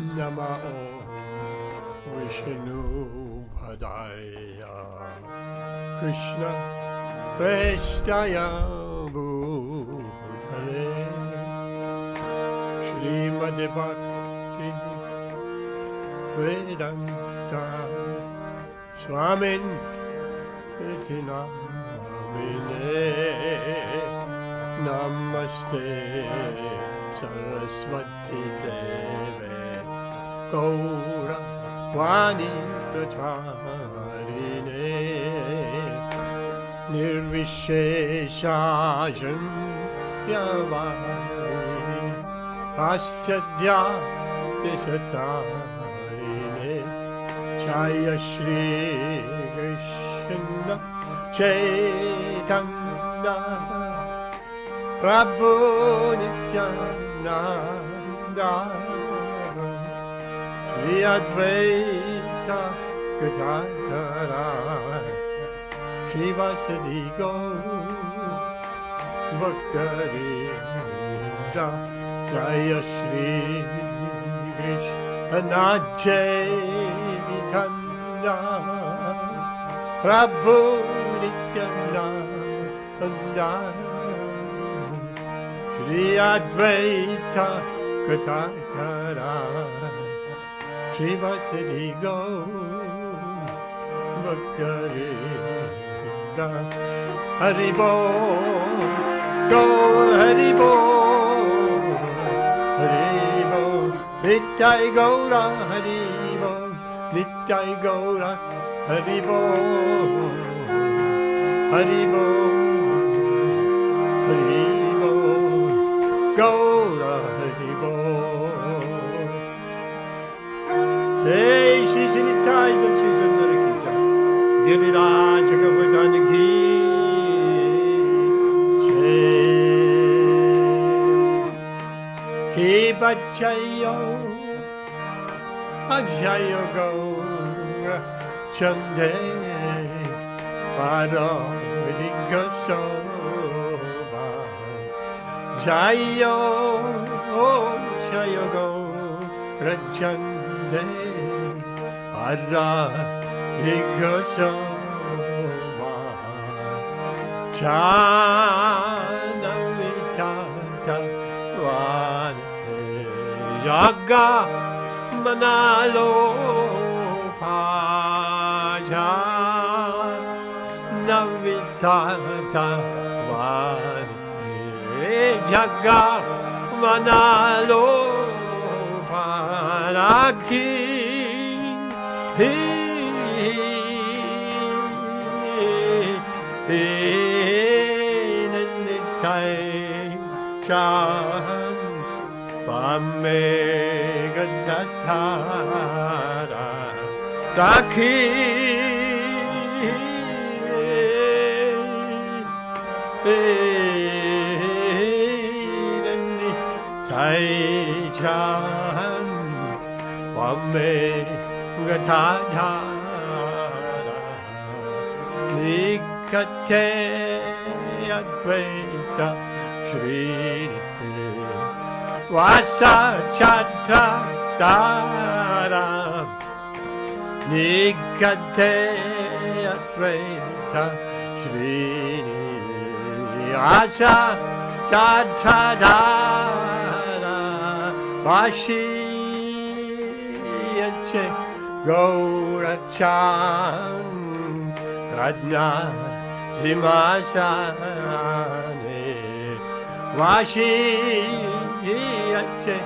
Namo Vishnu Padaya Krishna Prestaya Bhutale Srimad Bhakti Vedanta Swamin Itinamine Namaste Saraswati Deve Gaura Vani Pratharine Nirvisheshashan Yavari Astadya Desatarine Jaya Shri Krishna Chaitanya Prabhu Nityananda Shri Advaita Gadadhara Shivasadi Gaura Bhakta Jaya Shri Krishna Chaitanya Prabhu Nityananda Shri Advaita Gadadhara Shivasadi Gaura Bhakta Hari Bol, Gaur Hari Bol, Hari Bol, Nitai Gaura Hari Bol, Nitai Gaura Hari Bol, Hari Bol, Hari Bol, Gaura Hari Bol. Jai Shri Shri Nitai Shri Sundara Ki Jai, Giriraj Govardhan Ki Ki Bachayo Ajayo Gaura Chande Paro Vidika Soba Jayo Jayo Gaura Chande Para Vidika Soba Chana Vitata Yaga Manalo Paja Navitata Vani Jaga Manalo Paraki Chan Pamega Tatara Taki Tai Chan Pamega Tatara Nikate Advaita Shri Vasa Chatra Tara Nikate Advaita Shri Vasa Chatra Tara Vashi Yache Gaura Chan Radna Simasane Vashi Yache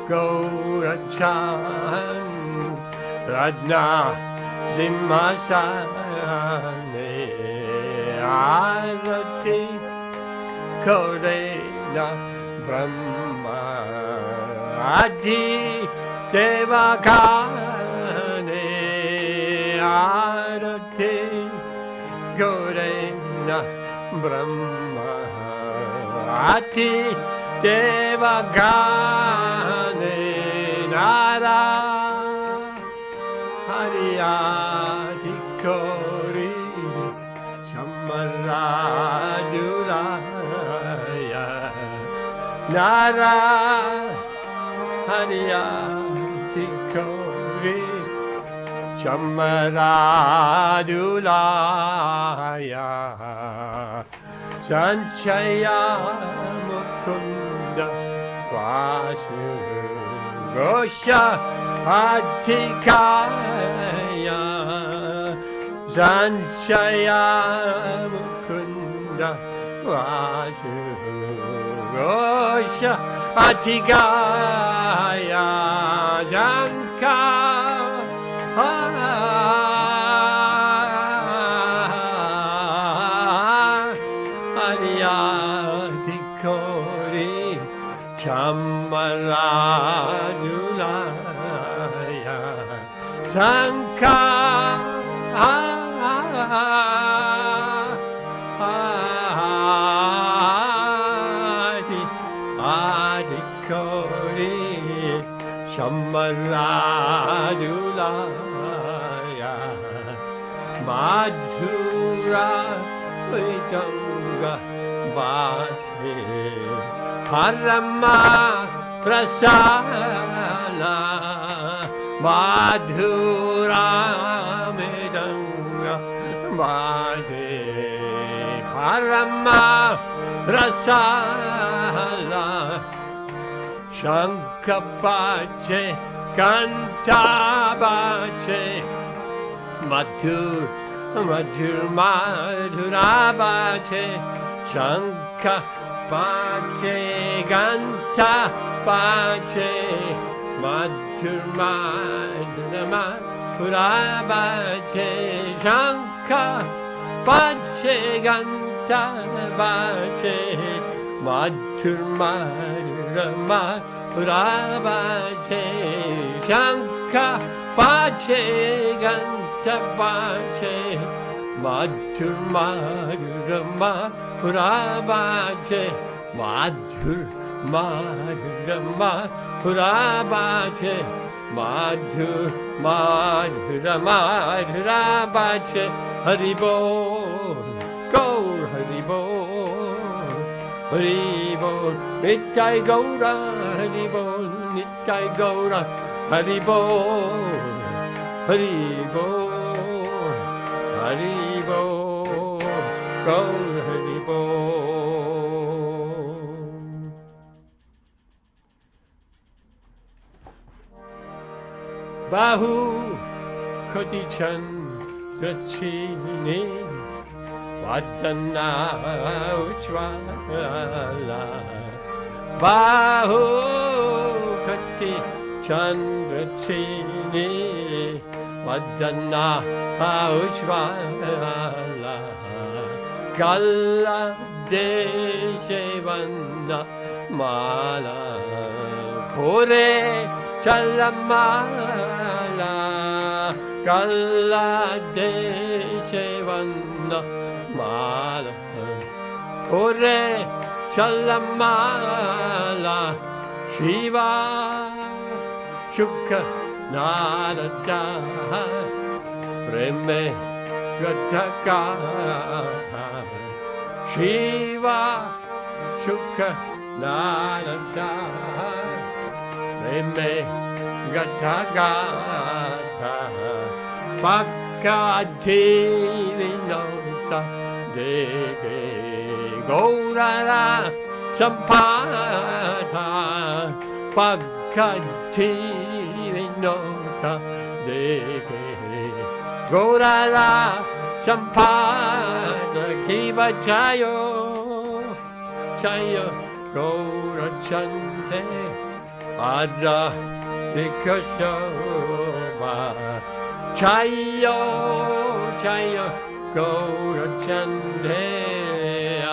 Gaura Chan Radna Simasane Arati Korena Brahma Adi Devakane Arati Korena Brahma Ati Devakane Nara Hariyati Kori Chamarajuraya Nara Hariya Tikori Chamaradulaya Sanchaya Mukunda Vasu Gosha Atikaya Sanchaya Mukunda Vasu Gosha Atikaya Janka Adiyadikori Chamaradulaya Sanka Chamaradulaya Madhura Vidanga Bhakti Parama Prasana Madhura Vidanga Bhakti Parama Prasana Shankapache Kantabache Madhurabache Shankapache Kantabache Madhurabache Shankapache Kantabache Madhurabache Shanka Pache Gantabache Madhurabache Madhurabache Madhurabache Haribol Gaur Haribol Haribol Nitai Gaura Haribol Nitai Gaura Haribol Haribol Haribol Gaura Haribol Bahu Kotichan Gachini Vadana Ujvala Bahu Kati Chandrachini Vadana Ujvala Galla Deshevana Mala Kore Chalamala Galla Deshevana Mala Kore Chalamala Shiva Shukha Narada Preme Gataka Shiva Shukha Narada Preme Gataka Pakati Vinota Deke Gaurara Sampata Pakati Vinota Deke Gaurara Sampata Kiva Chayo Chayo Gaura Chante Adra Dikashoba Chayo Chayo Gaura Chante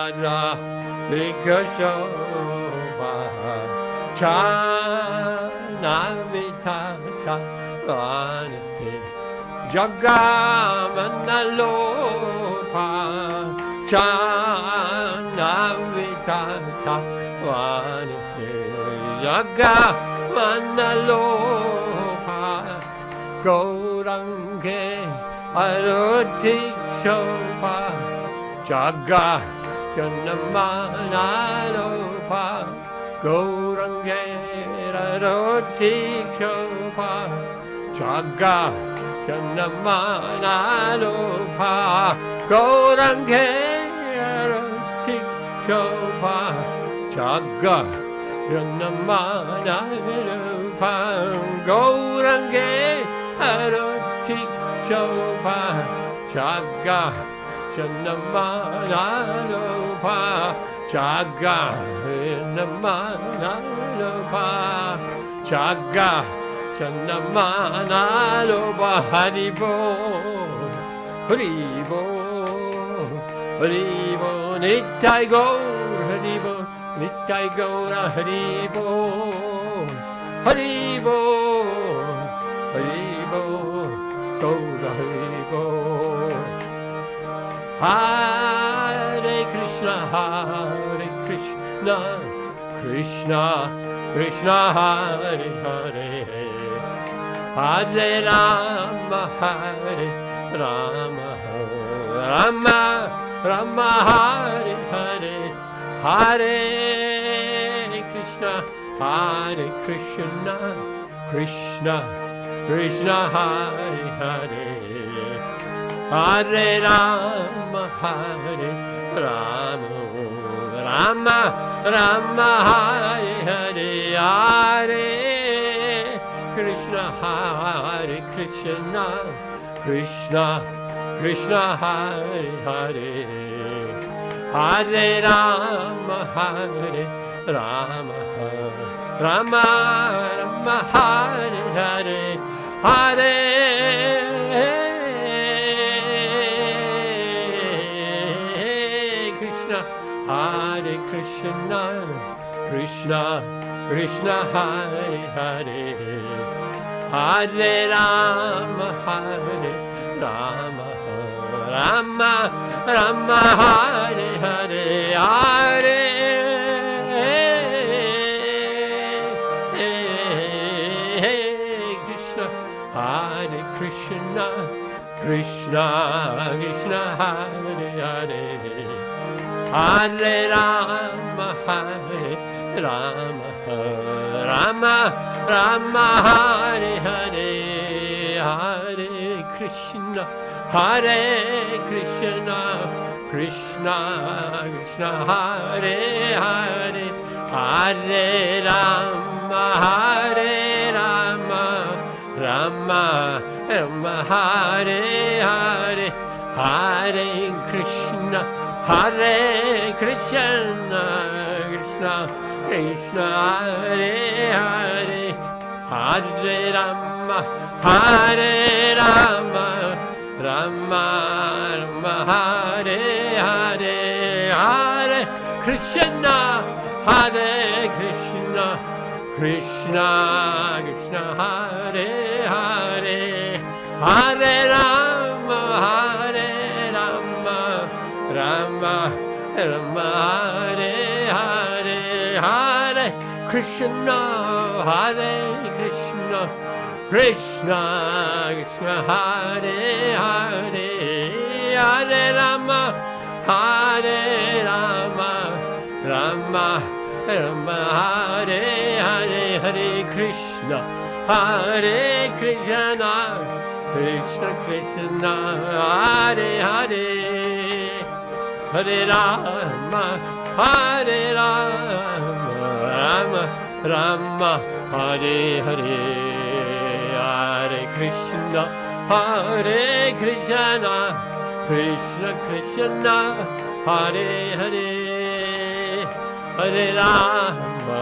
Adra Dikashoba Chana Vitata Vanati Jagamanalopa Chana Vitata Vanati Jagamanalopa Gaurange Aruti Shopa Jaga Janamanalopa Gaurange aroti shopa Jagga Jannamanalopa Gaurange aroti shopa Jagga Jannamanalopa Gaurange aroti shopa Jagga Jannamanalopa Jagga Jannamanalopa Jagga Jannamanalopa Haribo Haribo Haribo Nittai Gaur Haribo Nittai Gaura Haribo Haribo Haribo Gaura Haribo Hare Krishna, Krishna, Krishna, Hare Hare, Hare Rama, Hare Rama, Rama, Rama, Hare Hare, Hare Krishna, Krishna, Krishna, Hare Hare. Hare Rama, Hare Rama, Rama, Rama, Hare Hare, Hare Krishna, Krishna, Krishna, Hare Hare, Hare Rama, Hare Rama, Rama, Rama, Hare Hare, Hare Hare Krishna, Krishna, Krishna, Hare Hare, Hare Rama, Hare Rama, Rama, Rama, Hare Hare, Hare Krishna, Hare Krishna, Krishna, Krishna, Hare Hare. Hare Rama, Hare Rama, Rama, Rama, Hare Hare, Hare Krishna, Krishna, Krishna, Hare Hare, Hare Rama, Rama, Rama, Hare Hare, Hare Krishna, Krishna, Krishna, Hare Hare, Hare Rama, Rama, Rama, Hare Hare, Hare Krishna, Krishna, Krishna, Hare Hare, Hare Rama, Rama, Rama, Hare Hare, Hare Krishna, Krishna, Krishna, Hare Hare, Hare Rama, Rama, Rama, Hare Hare, Hare Krishna, Krishna, Krishna, Hare Hare, Hare Rama, Rama, Rama, Hare Hare, Hare Krishna, Krishna, Krishna, Hare Hare, Hare Rama,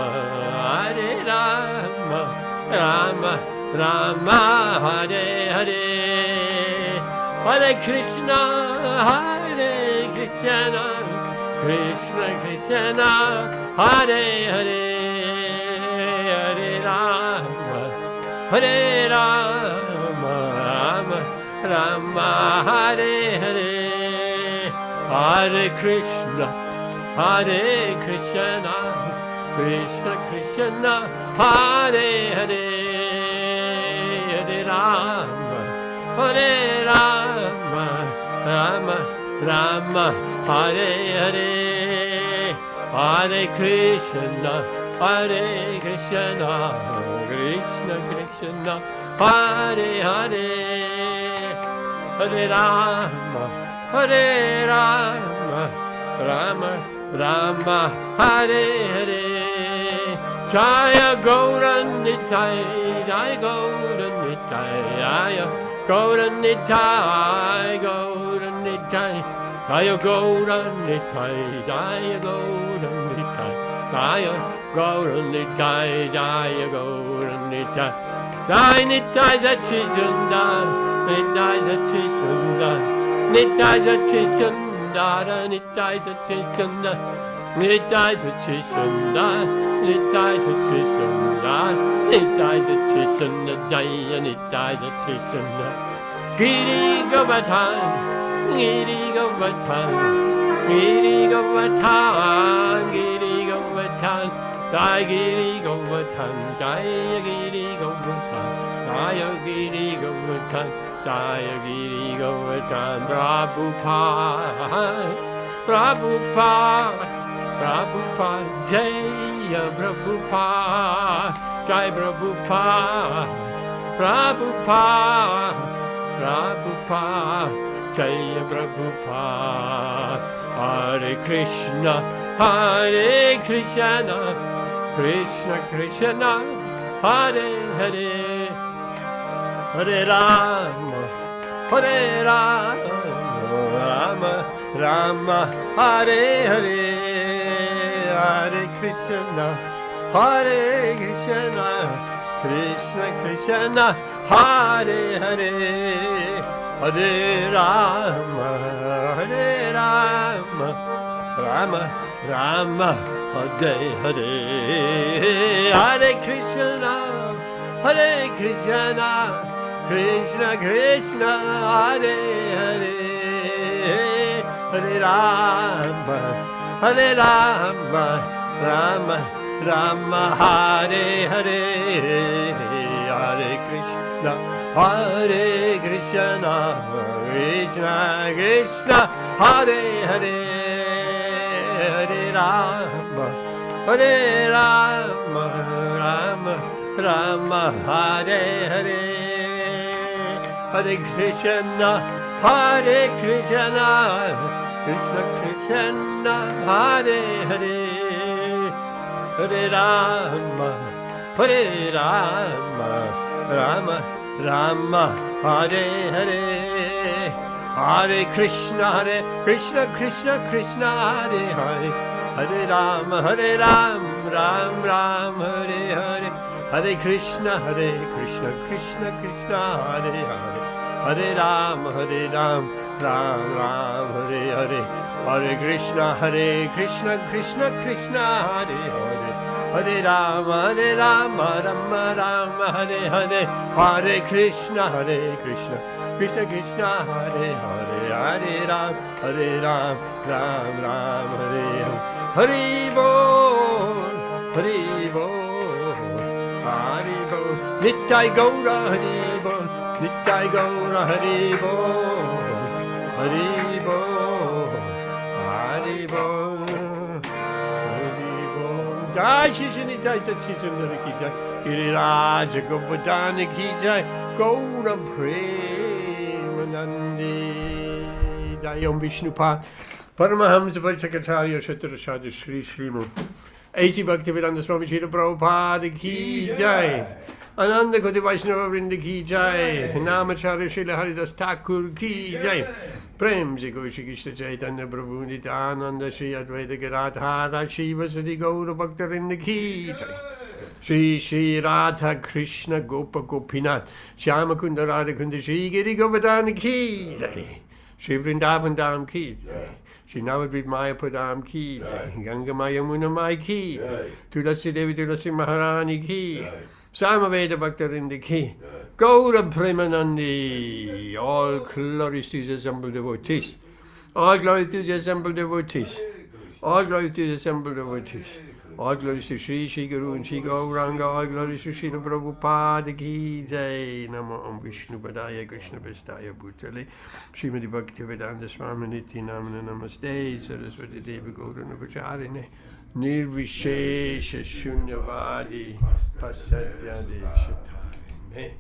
Rama, Rama, Hare Hare, Hare Krishna, Krishna, Krishna, Hare Hare, Hare Rama, Rama, Hare Hare, Hare Krishna, Krishna, Krishna, Hare Hare, Hare Rama, Rama, Hare Hare, Hare Krishna, Hare Krishna, Krishna Krishna, Hare Hare, Hare Rama, Hare Rama, Rama Rama, Hare Hare. Jaya Gauranga Nitai, Jaya Gauranga Nitai, Jaya Gauranga Nitai, Gauranga Nitai, Jaya Gauranga Nitai, Jaya Gauranga Nitai, Jaya Gauranga Nitai, Jaya Gauranga Nitai, Jaya Nitai Sachidandar, Nitai Sachidandar, Nitai Sachidandar, Nitai Sachidandar, Nitai Sachidandar, Nitai Sachidandar, Nitai Sachidandar, Jaya Nitai Sachidandar. Giri Govardhan, Giri Govardhan, Giri Govardhan, Giri Govardhan, Jaya Giri Govardhan, Jaya Giri Govardhan, Jaya Giri Govardhan, Jaya Giri Govardhan. Prabhupada, Prabhupada, Prabhupada, Jaya Prabhupada, Jaya Prabhupada, Prabhupada, Prabhupada, Jaya Prabhupada. Hare Krishna, Hare Krishna, Krishna Krishna, Hare Hare, Hare Rama, Hare Rama, Rama Rama, Hare Hare, Hare Krishna, Hare Krishna, Krishna Krishna, Hare Hare, Hare Rama, Hare Rama, Rama Rama, Hare Hare, Hare Krishna, Hare Krishna, Krishna Krishna, Hare Hare, Hare Rama, Hare Rama, Rama Rama, Hare Hare, Hare Krishna, Hare Krishna, Krishna Krishna, Hare Hare, Hare Rama, Hare Rama, Rama Rama, Hare Hare, Hare Krishna, Hare Krishna, Krishna Krishna, Hare Hare, Hare Rama, Hare Rama, Rama Rama, Hare Hare, Hare Krishna, Krishna Krishna, Hare Hare, Hare Rama, Ram Ram, Hare Hare, Hare Krishna, Krishna Krishna, Hare Hare, Hare Rama, Ram Ram, Hare Hare, Hare Krishna, Krishna Krishna, Hare Hare, Hare Rama, Rama Rama, Hare Hare, Hare Krishna, Krishna Krishna, Hare Hare, Hare Ram, Ram Ram, Hare Hare, Hari Bol, Hari Bol, Hari Bol, Nitai Gaura, Hari Bol, Nitai Gaura, Hari Bol, Hari Bol, Hari Bol, Hari Bol. Jai Shri Nitai Sachidandara ki jai, Giriraj Govardhan ki jai, Gaura Premanandi, Jai Om Vishnupad, Paramahamsa Vajracacharya Shatrashadha Shri Srimu A.C. Bhaktivedanta Swami Srila Prabhupada ki jai, Ananda Koti Vaishnava Vrinda ki jai, Namacharya Srila Haridas Thakur ki jai, Prem Ji Goshi Krishna Chaitanya Prabhu Nityananda Shri Advaita Gadadhara Shiva Sadi Gaura Bhaktarinda ki jai, Shri Shri Radha Krishna Gopa Gopinath Shyama Kunda Radha Kunda Shri Giri Govardhan ki jai, Shri Vrindavan Dham ki jai, Shri Navadvip Mayapur Dham ki jai, Ganga Maya Muna Mai ki jai, Tulasi Devi Tulasi Maharani ki, Samaveda Bhaktarinda ki, Gaura Premanandi. All glories to the assembled devotees, all glory to the assembled devotees, all glory to the assembled devotees, all glories to Shri Shri Guru and Shri Gauranga, all glories to Srila Prabhupada ki jai. Namo Om Vishnu Padaya Krishna Prestaya Bhutale Srimati Bhaktivedanta Swami Niti Namana Namaste Saraswati Devi Gaurana Pracharine Nirvishesha Shunyavadi Pasatyadeshatare.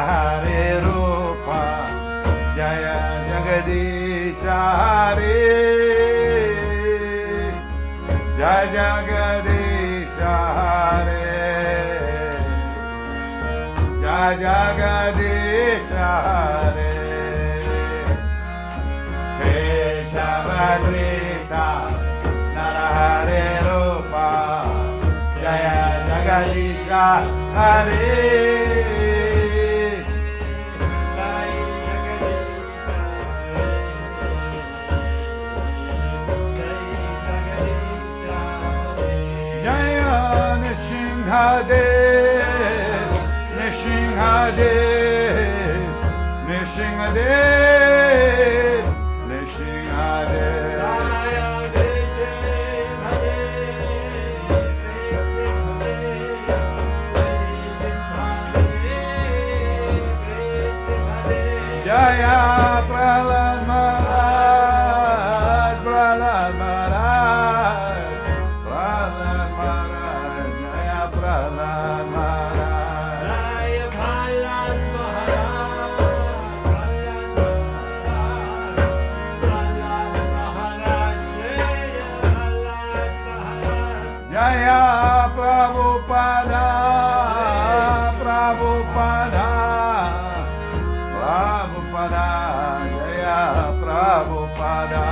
Hare Rupa Jaya Jagadisha Hare Jaya Jagadisha Hare Jaya Jagadisha Hare Keshavadrita Narahare Rupa Jaya Jagadisha Hare Jaya Nishingadev Nishingadev Nishingadev Nishingadev Jaya Prahlad Maharaj Prahlad Maharaj Prahlad Maharaj Jaya Prahlad Maharaj Jaya Prahlad Maharaj Jaya Prabhupada Prabhupada Prabhupada Jaya Prabhupada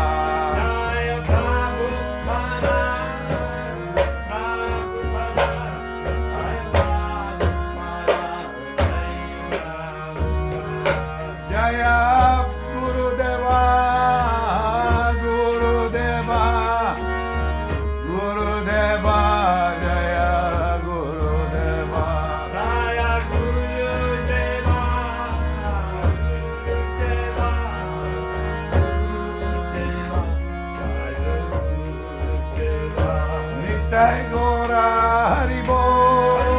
Jaya Prabhupada Prabhupada Jaya Gurudeva Gurudeva Gurudeva Jaya Gurudeva Jaya Gurudeva Nitai Gora Haribol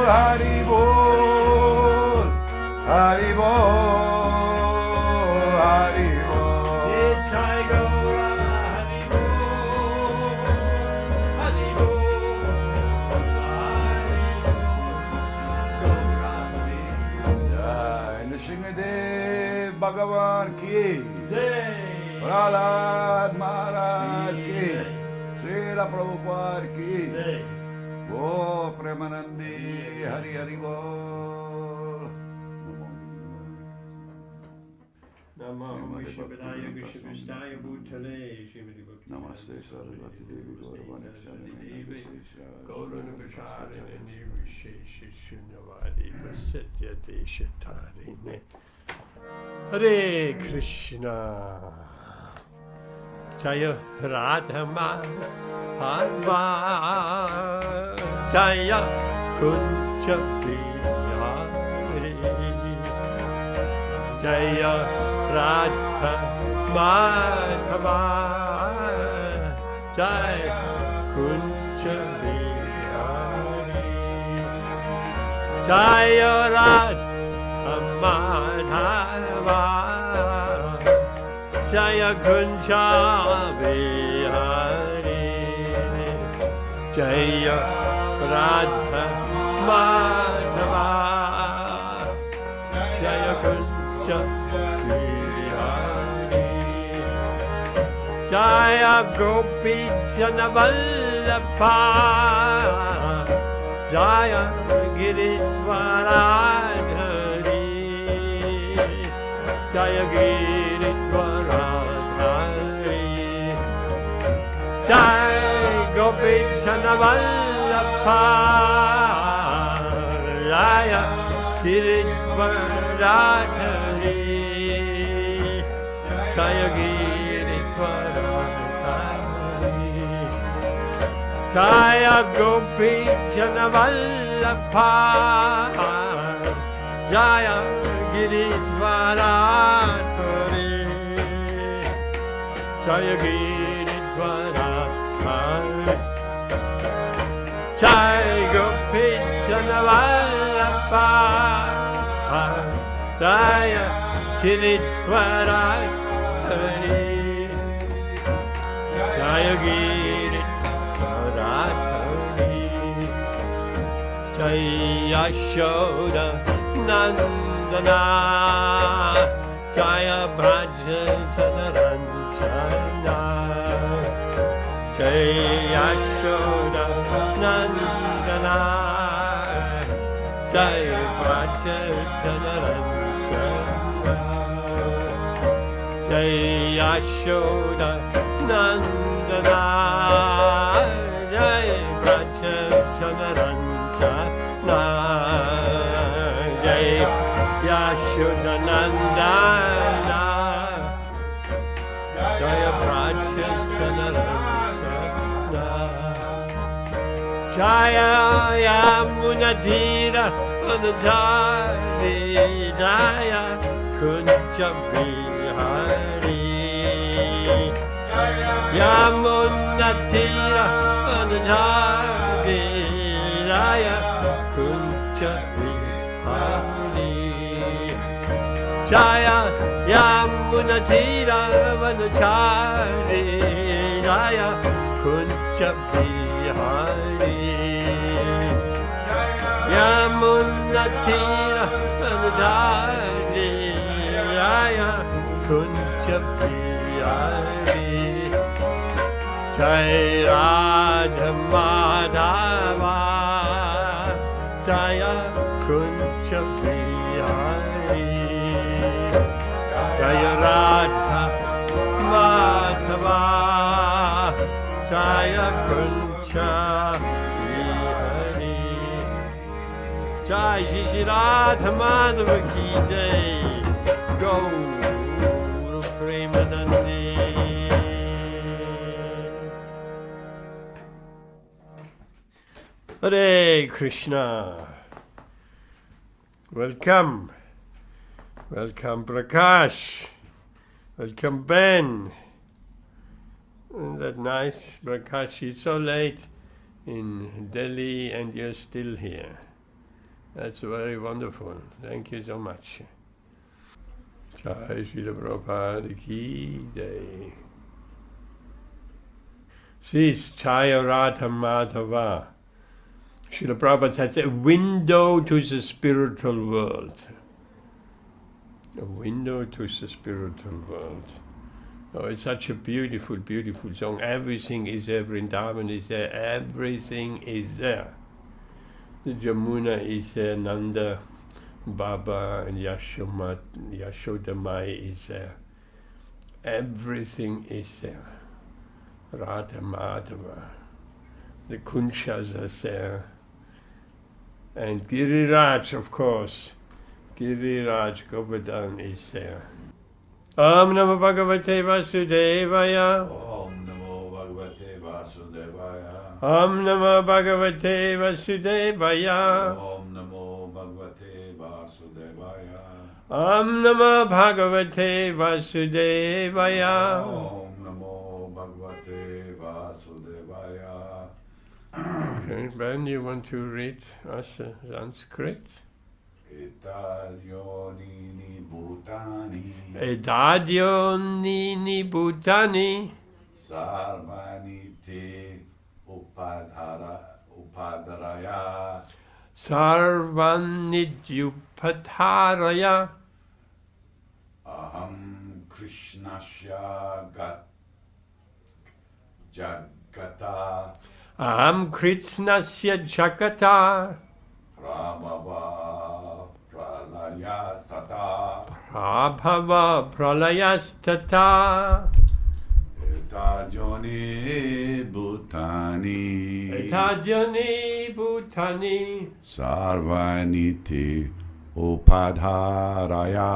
Haribol Haribol Haribol Nitai Gora Haribol Haribol Jai Nrsimhadev Bhagavan ki Jai Prahlad Maharaj ki Srila Prabhupada ki Go Premanandi Hari Hari Bol Namo Vishwabhadaya Vishwabhastaya Bhutale Shrimati Bhakti Namaste Saraswati Devi Gauravani Devi Gauranga Sundara Nirvishesha Shunyavadi Prasetya Deshatarine Hare Krishna Jaya Radha Madhava Jaya Kunja Vihari Jaya Radha Madhava Jaya Kunja Vihari Jaya Radha Madhava Jaya Kunja Vihari Jaya Radha Madhava Jaya Kunja Vihari Jaya Gopi Jana Vallabha Jaya Giridvaradhari Jaya Giridvaradhari Jaya Gopi Jana Vallabha Jaya Giridvaradhari Jaya Giridvaradhari Jaya Gopi Jana Vallabha Jaya Giridvaradhari Jaya Giridvaradhari Jaya Gopi Jana Vallabha Jaya Giridvaradhari Jaya Giridvaradhari Jaya Yashoda Nandana Jaya Braja Janaranjana Jaya Yashoda Nandana Jaya Braja Janaranjana Jaya Yashoda Nandana Jaya Braja Janaranjana Jaya Yashoda Nandana Jaya Braja Janaranjana Jaya Yamunatira Vanachari Jaya Kunja Vihari Yamunatira Vanachari Jaya Kunja Vihari Jaya Yamunatira Vanachari Jaya Kunja Vihari Yamunatira Vanachari Jaya Kunja Vihari Jai Radha Madhava Jaya Kunja Vihari Jaya Radha Madhava Jaya Kunja Vihari Jai Shri Radha Madhava Ki Jai Gaur Premanande Hare Krishna. Welcome. Welcome Prakash. Welcome Ben. Isn't that nice, Prakash? It's so late in Delhi and you're still here. That's very wonderful. Thank you so much. Jai Srila Prabhupada Ki Jai. This Jaya Radha Madhava. Srila Prabhupada says a window to the spiritual world. A window to the spiritual world. Oh, it's such a beautiful, beautiful song. Everything is there. Vrindavan is there. Everything is there. The Jamuna is there. Nanda, Baba, and Yashoda Mai is there. Everything is there. Radha Madhava. The Kunchas are there. And Giriraj, of course. Giriraj Govardhan is there. Om Namo Bhagavate Vasudevaya. Om Namo Bhagavate Vasudevaya. Om Namo Bhagavate Vasudevaya. Om Namo Bhagavate Vasudevaya. Om Namo Bhagavate Vasudevaya. Om Namo Bhagavate Vasudevaya. Okay, Ben, you want to read us Sanskrit? Etadyonini Bhutani Edadyonini Bhutani Sarvani Te Upadaraya Sarvanidyupadharaya Aham Krishnasya Jagata Aham Krishnasya Jagata Prabhava Pralayastata Prabhava Pralayastata Etadyoni Bhutani Etadyoni Bhutani Sarvaniti Upadharaya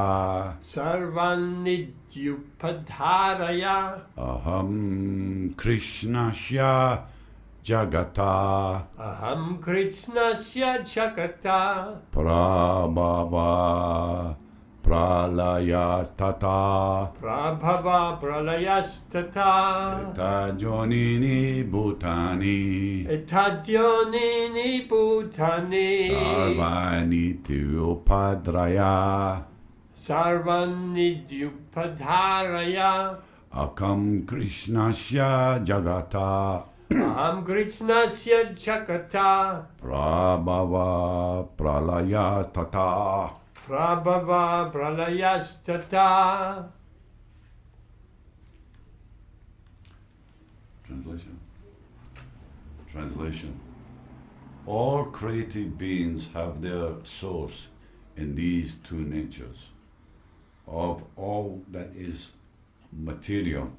Sarvanidyupadharaya Aham Krishnasya Jagata Aham Krishnasya Jagata Prabhava Pralayastata Prabhava Pralayastata Etadyonini Bhutani Etadyonini Bhutani Sarvaniti Upadraya Sarvanidyupadharaya Akam Krishnasya Jagata Aham Krishnasya Chakata Prabhava Pralaya Tata. Prabhava Pralayastata. Translation. All created beings have their source in these two natures, of all that is material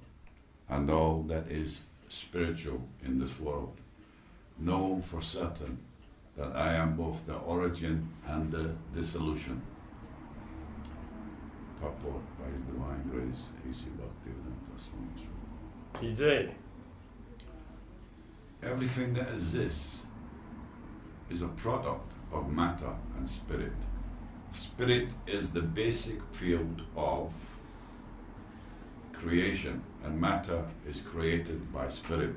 and all that is spiritual in this world. Know for certain that I am both the origin and the dissolution. Purport by His Divine Grace, A.C. Bhaktivedanta Swami. Today, Everything that exists is a product of matter and spirit. Spirit is the basic field of creation, and matter is created by spirit.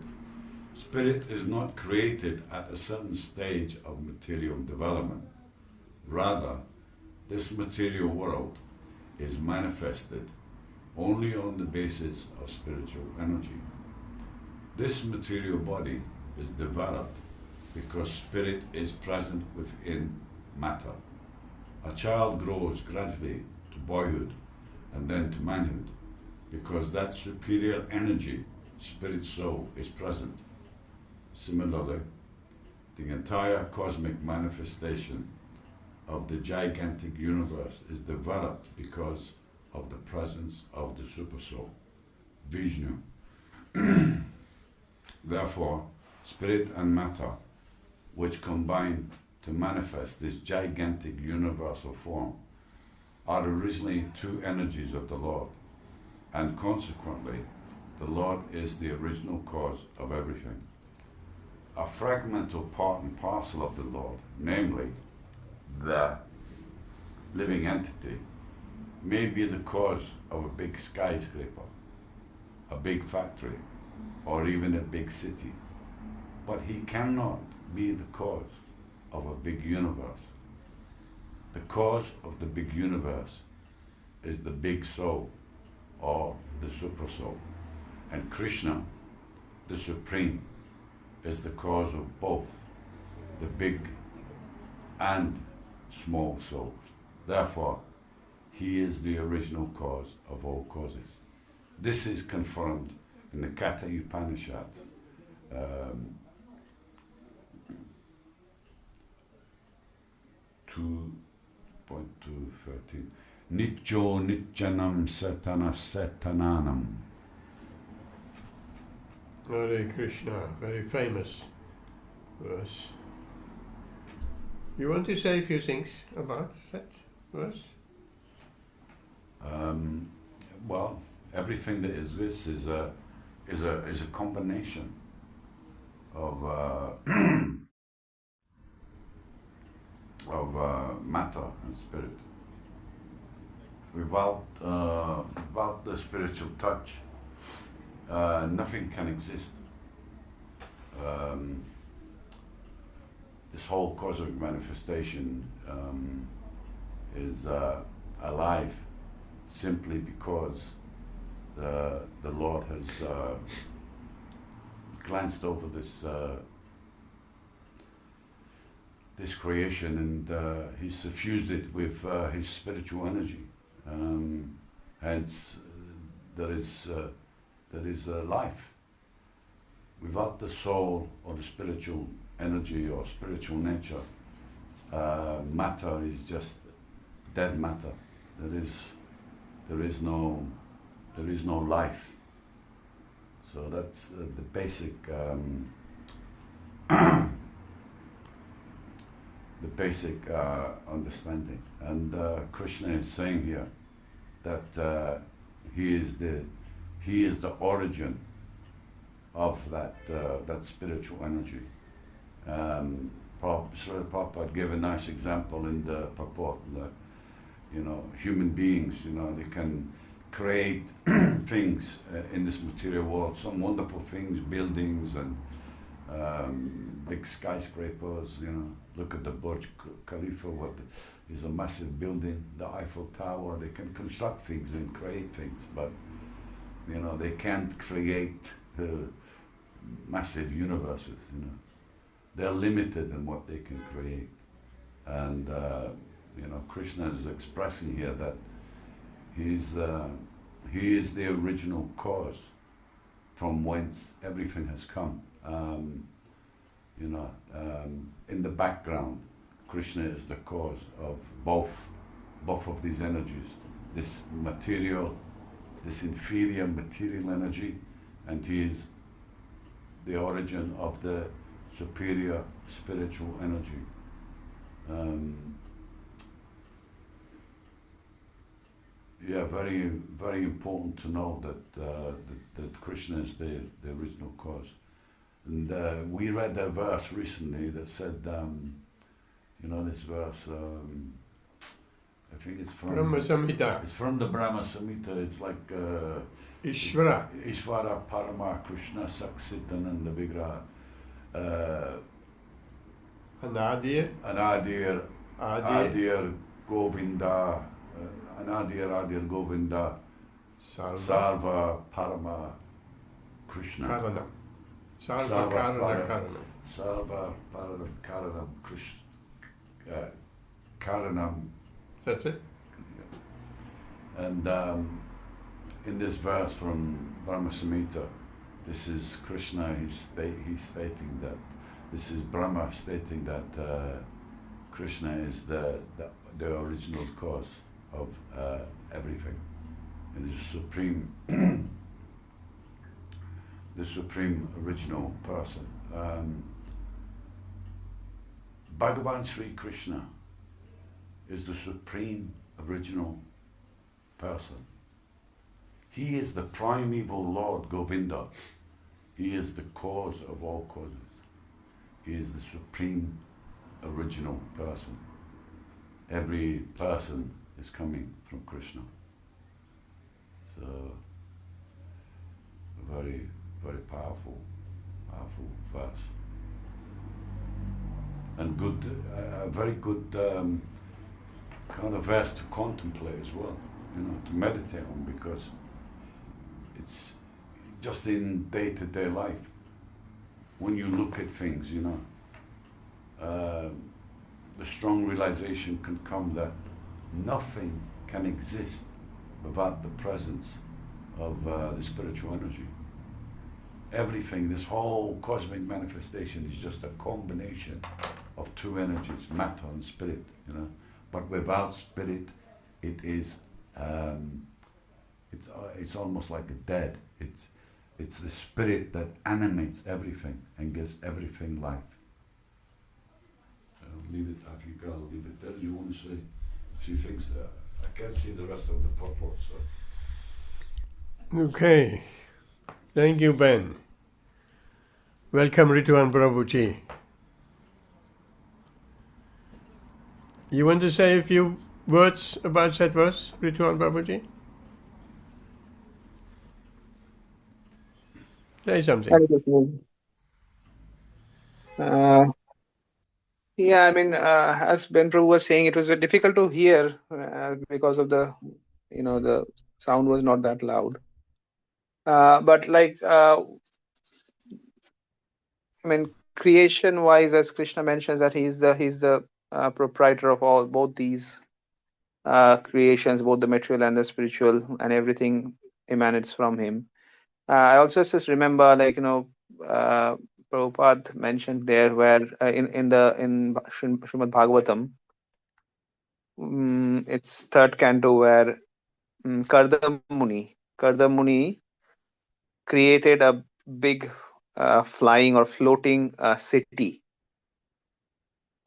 Spirit is not created at a certain stage of material development. Rather, this material world is manifested only on the basis of spiritual energy. This material body is developed because spirit is present within matter. A child grows gradually to boyhood and then to manhood because that superior energy, spirit soul, is present. Similarly, the entire cosmic manifestation of the gigantic universe is developed because of the presence of the Supersoul, Vishnu. Therefore, spirit and matter, which combine to manifest this gigantic universal form, are originally two energies of the Lord, and consequently, the Lord is the original cause of everything. A fragmental part and parcel of the Lord, namely the living entity, may be the cause of a big skyscraper, a big factory, or even a big city, but he cannot be the cause of a big universe. The cause of the big universe is the big soul, or the super soul, and Krishna, the Supreme, is the cause of both the big and small souls. Therefore, he is the original cause of all causes. This is confirmed in the Katha Upanishad, 2.213. Nityo nityanam satana satananam. Hare Krishna, very famous verse. You want to say a few things about that verse? Well, everything that exists is a combination of matter and spirit. Without the spiritual touch, nothing can exist. This whole cosmic manifestation is alive simply because the Lord has glanced over this creation, and He's suffused it with His spiritual energy. Hence, there is life. Without the soul or the spiritual energy or spiritual nature, matter is just dead matter. There is no life. So that's the basic understanding. And Krishna is saying here that he is the origin of that spiritual energy. Srila Prabhupada gave a nice example in the Purport. Human beings, they can create things in this material world, some wonderful things, buildings and big skyscrapers. Look at the Burj Khalifa, is a massive building, the Eiffel Tower. They can construct things and create things, but they can't create massive universes, you know. They're limited in what they can create. And, you know, Krishna is expressing here that he is the original cause from whence everything has come. You know, in the background, Krishna is the cause of both of these energies, this material, this inferior material energy, and he is the origin of the superior spiritual energy. Yeah, very, very important to know that Krishna is the original cause. And we read a verse recently that said, you know, this verse, I think it's from Brahma Samhita. It's from the Brahma Samhita. It's like Ishvara. It's Ishvara Parama Krishna Saksitananda Vigraha. Anadir. Adir Govinda. Anadir Govinda. Sarva Parama Krishna. Karanam. Sarva Karanam. Sarva Parama Karanam Krishna. Karanam. That's it. And in this verse from Brahma Samhita, this is Krishna, he's stating that, this is Brahma stating that Krishna is the original cause of everything, and the supreme original person. Bhagavan Sri Krishna is the supreme original person. He is the primeval Lord Govinda. He is the cause of all causes. He is the supreme original person. Every person is coming from Krishna. So, a very, very powerful verse. And good, a very good kind of verse to contemplate as well, you know, to meditate on, because it's just in day-to-day life, when you look at things, you know, the strong realization can come that nothing can exist without the presence of the spiritual energy. Everything, this whole cosmic manifestation is just a combination of two energies, matter and spirit, you know. But without spirit, it is, it's almost like a dead. It's the spirit that animates everything and gives everything life. I'll leave it. I think I'll leave it there. You want to say a few things? I can't see the rest of the purport, so. Okay. Thank you, Ben. Welcome, Rituvana Prabhuji. You want to say a few words about that verse, Rituvana Prabhuji? Say something. Hare Krishna. Yeah, I mean, as Ben Prabhu was saying, it was difficult to hear because of the, you know, the sound was not that loud. But like, I mean, creation-wise, as Krishna mentions that he's the proprietor of both these creations, both the material and the spiritual, and everything emanates from him. I also just remember, like, you know, Prabhupada mentioned there where in Srimad Bhagavatam, it's third canto, where Karda Muni created a big flying or floating city.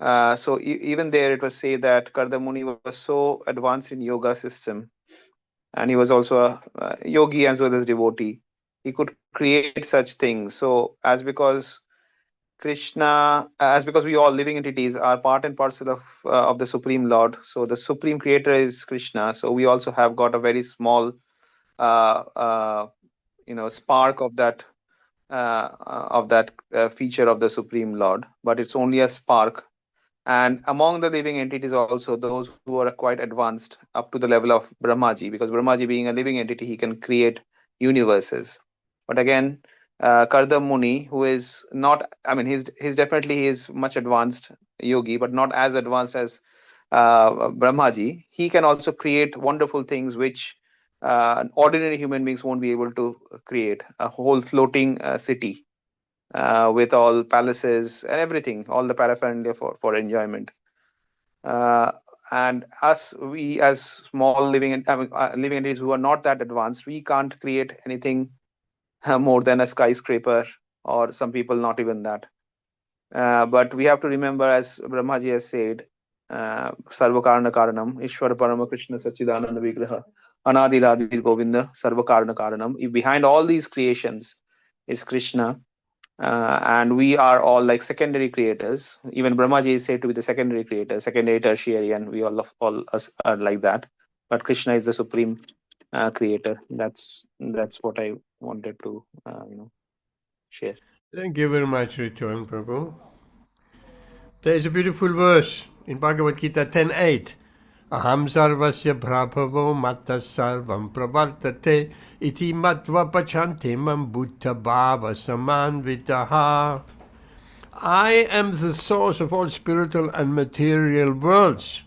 So even there it was said that Karda Muni was so advanced in yoga system, and he was also a yogi as well as devotee. He could create such things. So because we all living entities are part and parcel of the Supreme Lord. So the Supreme Creator is Krishna. So we also have got a very small, you know, spark of that feature of the Supreme Lord. But it's only a spark. And among the living entities also, those who are quite advanced up to the level of Brahmaji, because Brahmaji being a living entity, he can create universes. But again, Kardam Muni, who is not, I mean, he's definitely, he is much advanced yogi, but not as advanced as Brahmaji. He can also create wonderful things which ordinary human beings won't be able to create. A whole floating city with all palaces and everything, all the paraphernalia for enjoyment. And us, we as small living entities who are not that advanced, we can't create anything more than a skyscraper, or some people not even that. But we have to remember, as Brahmaji has said, Sarvakarana Karanam, Ishvara Parama Krishna Sachidananda Vigraha, Anadi Radhi Govinda, Sarvakarana Karanam. Behind all these creations is Krishna. And we are all like secondary creators. Even Brahmaji is said to be the secondary creator, secondary, tertiary, and we all us are like that. But Krishna is the supreme creator. That's what I wanted to share. Thank you very much, Rituvana, Prabhu. There is a beautiful verse in Bhagavad-gītā 10:8. Aham sarvasya prabhavo matta sarvam pravartate iti matva pachanti mam buddha bhava samanvitaha. I am the source of all spiritual and material worlds.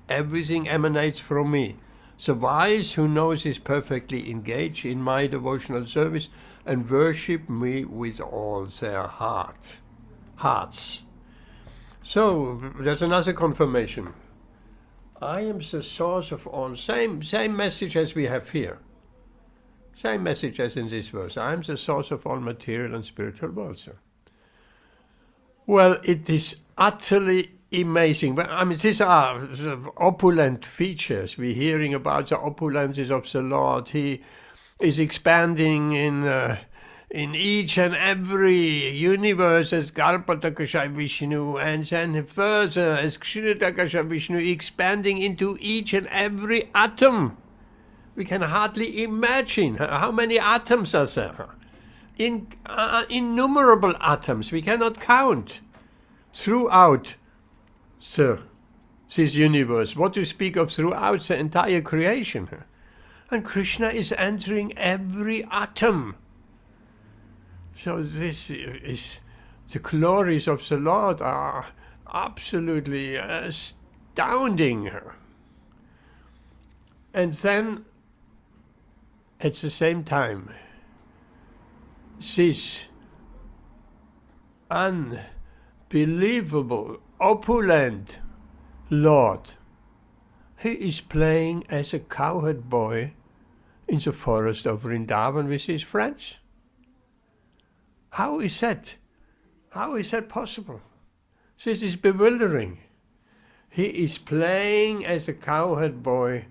Everything emanates from me. The wise who knows is perfectly engaged in my devotional service and worship me with all their hearts. So there's another confirmation. I am the source of all. Same message as we have here. Same message as in this verse. I am the source of all material and spiritual worlds. Well, it is utterly amazing. I mean, these are opulent features. We're hearing about the opulences of the Lord. He is expanding in each and every universe as Garpatakasha Vishnu, and then further as Kshiradakasha Vishnu, expanding into each and every atom. We can hardly imagine how many atoms are there. Innumerable atoms, we cannot count throughout this universe. What to speak of throughout the entire creation. And Krishna is entering every atom. So this is, the glories of the Lord are absolutely astounding. And then, at the same time, this unbelievable, opulent Lord, he is playing as a cowherd boy in the forest of Vrindavan with his friends. How is that? How is that possible? This is bewildering. He is playing as a cowherd boy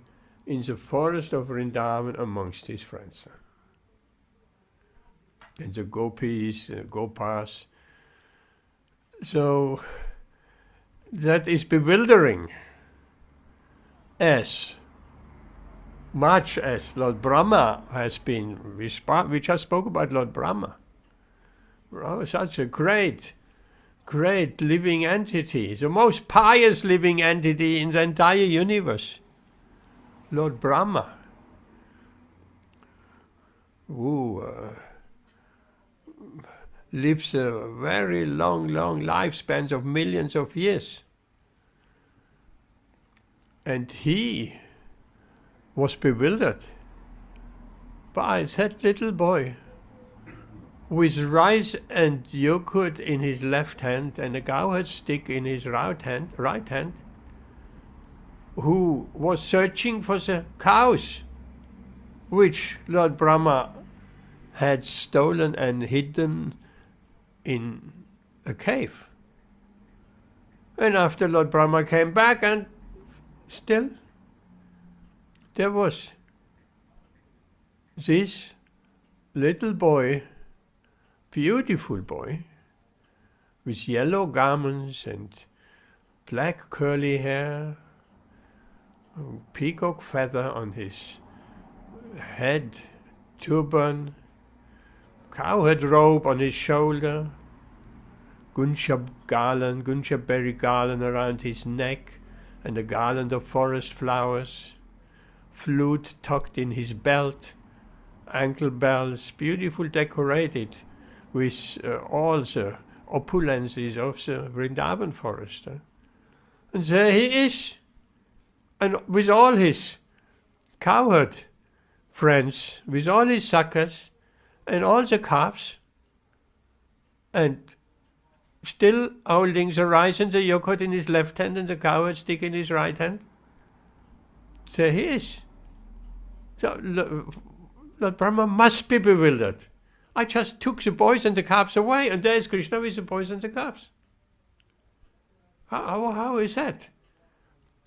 in the forest of Vrindavan amongst his friends. And the gopis, gopas. So that is bewildering. As much as Lord Brahma has been, we just spoke about Lord Brahma. Oh, such a great living entity, the most pious living entity in the entire universe. Lord Brahma, who lives a very long lifespans of millions of years. And he was bewildered by that little boy with rice and yogurt in his left hand and a cowherd stick in his right hand, who was searching for the cows which Lord Brahma had stolen and hidden in a cave. And after Lord Brahma came back, and still there was this little boy, beautiful boy, with yellow garments and black curly hair, peacock feather on his head, turban, cowherd robe on his shoulder, guncha berry garland around his neck, and a garland of forest flowers, flute tucked in his belt, ankle bells, beautiful decorated with all the opulences of the Vrindavan forest. And there he is, and with all his cowherd friends, with all his suckers, and all the calves, and still holding the rice and the yogurt in his left hand and the cowherd stick in his right hand. There he is. So Lord Brahma must be bewildered. I just took the boys and the calves away, and there is Krishna with the boys and the calves. How is that?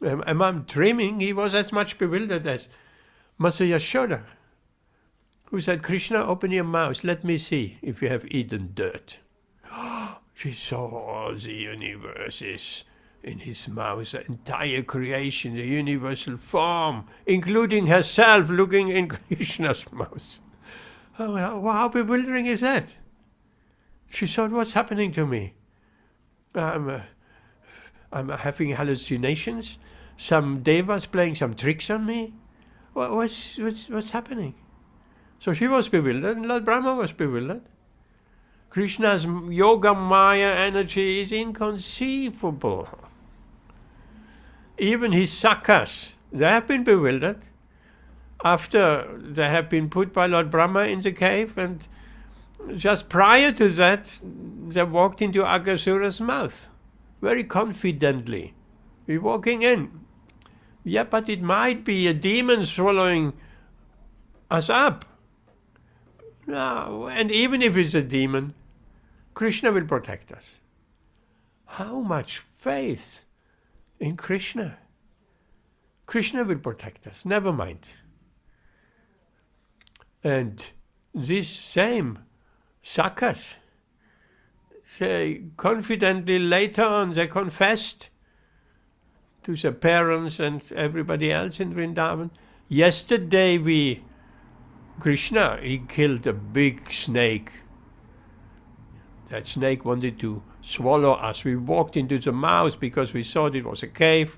Am I dreaming? He was as much bewildered as Mother Yashoda, who said, Krishna, open your mouth, let me see if you have eaten dirt. She saw all the universes in his mouth, the entire creation, the universal form, including herself looking in Krishna's mouth. How bewildering is that? She thought, what's happening to me? I'm having hallucinations? Some devas playing some tricks on me? What's happening? So she was bewildered, and Lord Brahma was bewildered. Krishna's yoga maya energy is inconceivable. Even his sakas, they have been bewildered after they have been put by Lord Brahma in the cave, and just prior to that they walked into Aghasura's mouth very confidently. We're walking in. Yeah, but it might be a demon swallowing us up. No, and even if it's a demon, Krishna will protect us. How much faith in Krishna? Krishna will protect us, never mind. And this same sakas, they confidently later on, they confessed to their parents and everybody else in Vrindavan, yesterday Krishna, he killed a big snake. That snake wanted to swallow us. We walked into the mouth because we thought it was a cave.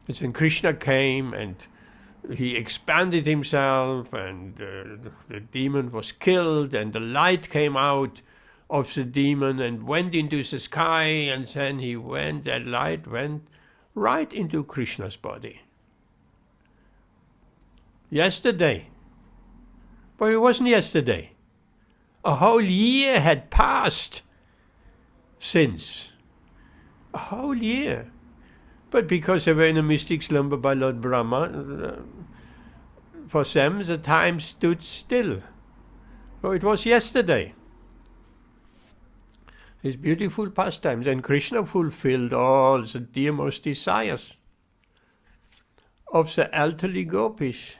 And then Krishna came and he expanded himself, and the demon was killed, and the light came out of the demon and went into the sky, and then that light went right into Krishna's body. Yesterday. But it wasn't yesterday. A whole year had passed since. A whole year. But because they were in a mystic slumber by Lord Brahma, for them the time stood still. So it was yesterday. These beautiful pastimes, and Krishna fulfilled all the dearmost desires of the elderly gopis.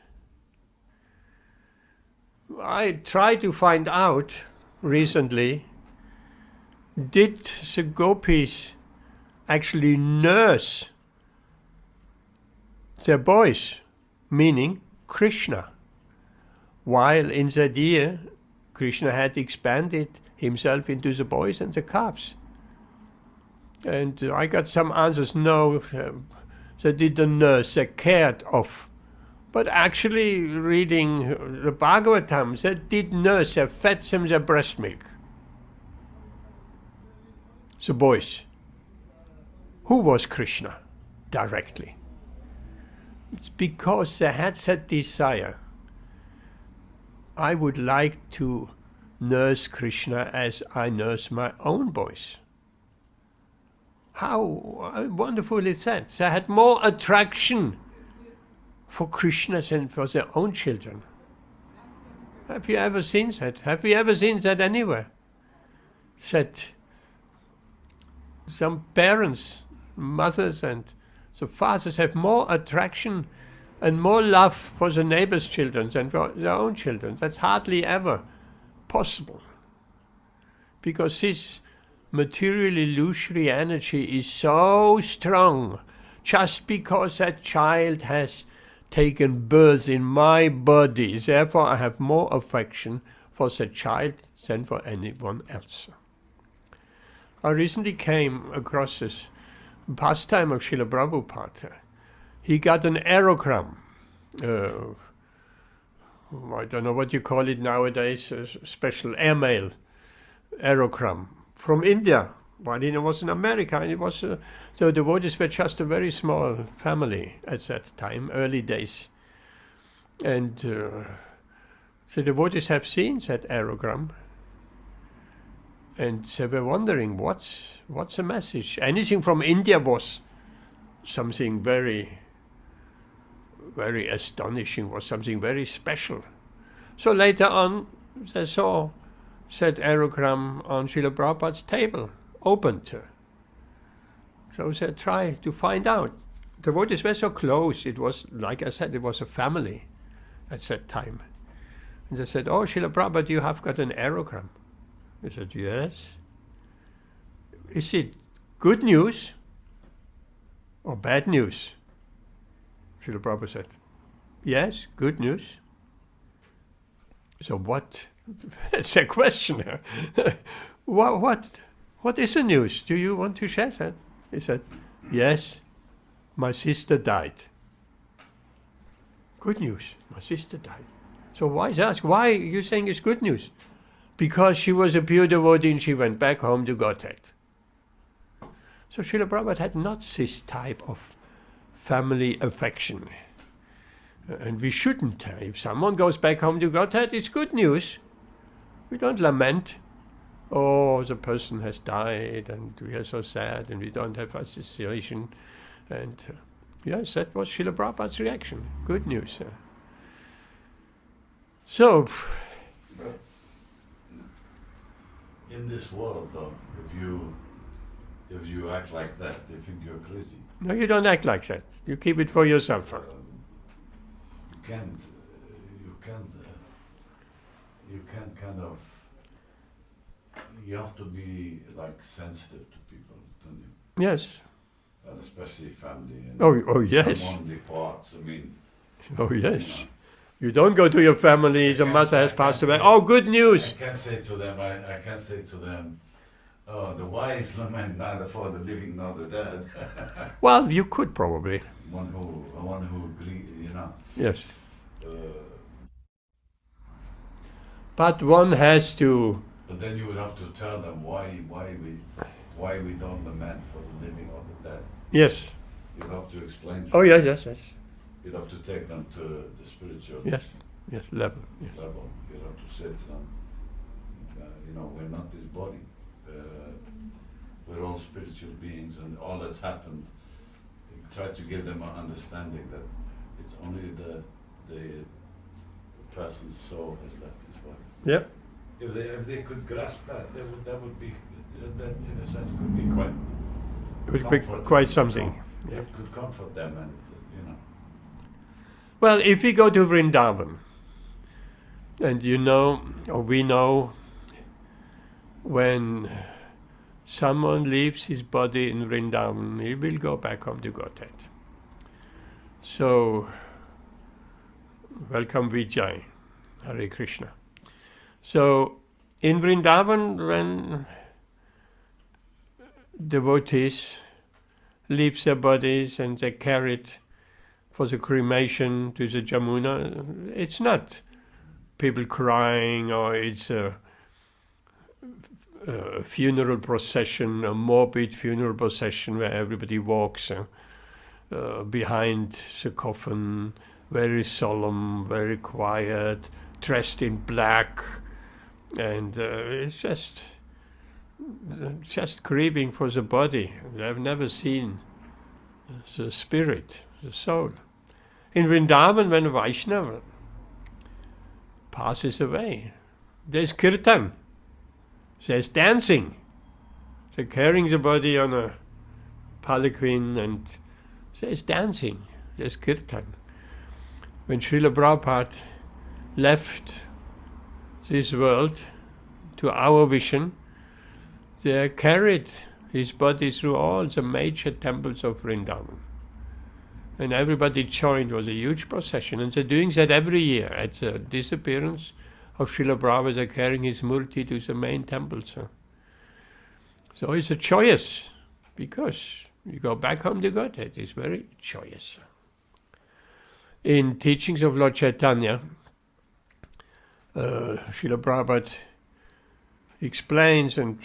I tried to find out recently, did the gopis actually nurse their boys, meaning Krishna, while in that year Krishna had expanded himself into the boys and the calves? And I got some answers, no, they didn't nurse, they cared of. But actually, reading the Bhagavatam, they did nurse, they fed them their breast milk. The boys. Who was Krishna? Directly. It's because they had that desire. I would like to nurse Krishna as I nurse my own boys. How wonderful is that? They had more attraction for Krishna than for their own children. Have you ever seen that? Have you ever seen that anywhere? That some parents, mothers and the fathers have more attraction and more love for the neighbor's children than for their own children. That's hardly ever possible. Because this material illusory energy is so strong just because that child has taken birth in my body. Therefore I have more affection for that child than for anyone else. I recently came across this pastime of Srila Prabhupada. He got an aerogram. I don't know what you call it nowadays, a special airmail aerogram from India. While it was in America, and it was the devotees were just a very small family at that time, early days, and the devotees have seen that aerogram, and they were wondering what's the message. Anything from India was something very, very astonishing, was something very special. So later on, they saw that aerogram on Srila Prabhupada's table, opened. So they tried to find out. The devotees were so close. It was, like I said, it was a family at that time. And they said, "Oh, Srila Prabhupada, you have got an aerogram." He said, "Yes." "Is it good news or bad news?" Srila Prabhupada said, "Yes, good news." So what? It's a question here. What is the news? Do you want to share that? He said, "Yes, my sister died." Good news, my sister died. So why is asked, why are you saying it's good news? Because she was a pure devotee and she went back home to Godhead. So Srila Prabhupada had not this type of family affection. And we shouldn't. If someone goes back home to Godhead, it's good news. We don't lament. "Oh, the person has died and we are so sad and we don't have association." And yes, that was Srila Prabhupada's reaction. Good news. So, But in this world, though, if you act like that, they think you're crazy. no, you don't act like that. You keep it for yourself. You can't kind of. You have to be like sensitive to people, don't you? Yes. And especially family. And Oh, yes. Someone departs. I mean. Oh, yes. You don't go to your family, the mother has passed away. Oh, good news. I can't say to them, "Oh, the wise lament neither for the living nor the dead." Well, you could probably. one who agree, you know. Yes. Uh, But one has to. but then you would have to tell them why we don't lament for the living or the dead. Yes. You'd have to explain. To Oh, them. yes. You'd have to take them to the spiritual Yes. Level. Yes. level. You'd have to say to them, we're not this body. We're all spiritual beings, and all that's happened. Try to give them an understanding that it's only the person's soul has left his body. Yep. If they could grasp that, that would be, that in a sense could be quite. It would be comforting, quite something. Yeah. It could comfort them, and Well, if we go to Vrindavan, and we know, when someone leaves his body in Vrindavan, he will go back home to Godhead. So, welcome Vijay, Hare Krishna. So, in Vrindavan, when devotees leave their bodies and they're carried for the cremation to the Jamuna, it's not people crying, or it's a funeral procession, a morbid funeral procession where everybody walks behind the coffin, very solemn, very quiet, dressed in black, and it's just grieving for the body. They've never seen the spirit, the soul. In Vrindavan, when a Vaishnava passes away, there's Kirtan, there's dancing. They're carrying the body on a palanquin, and there's dancing, there's Kirtan. When Srila Prabhupada left this world to our vision, they carried his body through all the major temples of Vrindavan. And everybody joined. It was a huge procession, and they're doing that every year. At the disappearance of Srila Prabhupada, they're carrying his murti to the main temples. So it's a joyous, because you go back home to Godhead. It's very joyous. In teachings of Lord Chaitanya, Srila Prabhupada explains, and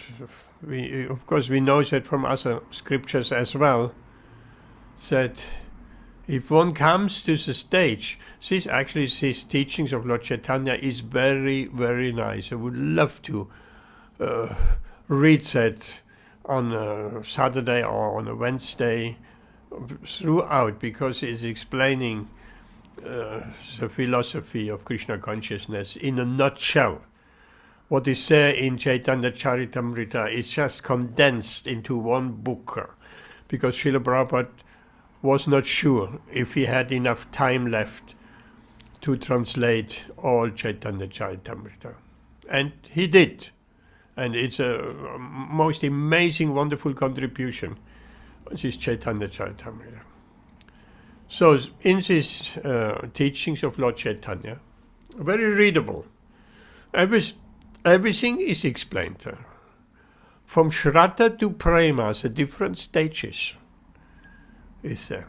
we, of course, we know that from other scriptures as well, that if one comes to the stage, these teachings of Lord Chaitanya is very, very nice. I would love to read that on a Saturday or on a Wednesday throughout, because it's explaining the philosophy of Krishna consciousness in a nutshell. What is there in Chaitanya Charitamrita is just condensed into one book, because Srila Prabhupada was not sure if he had enough time left to translate all Chaitanya Charitamrita. And he did. And it's a most amazing, wonderful contribution, this Chaitanya Charitamrita. So in these teachings of Lord Chaitanya, very readable, everything is explained. From Shraddha to Prema, the different stages is there.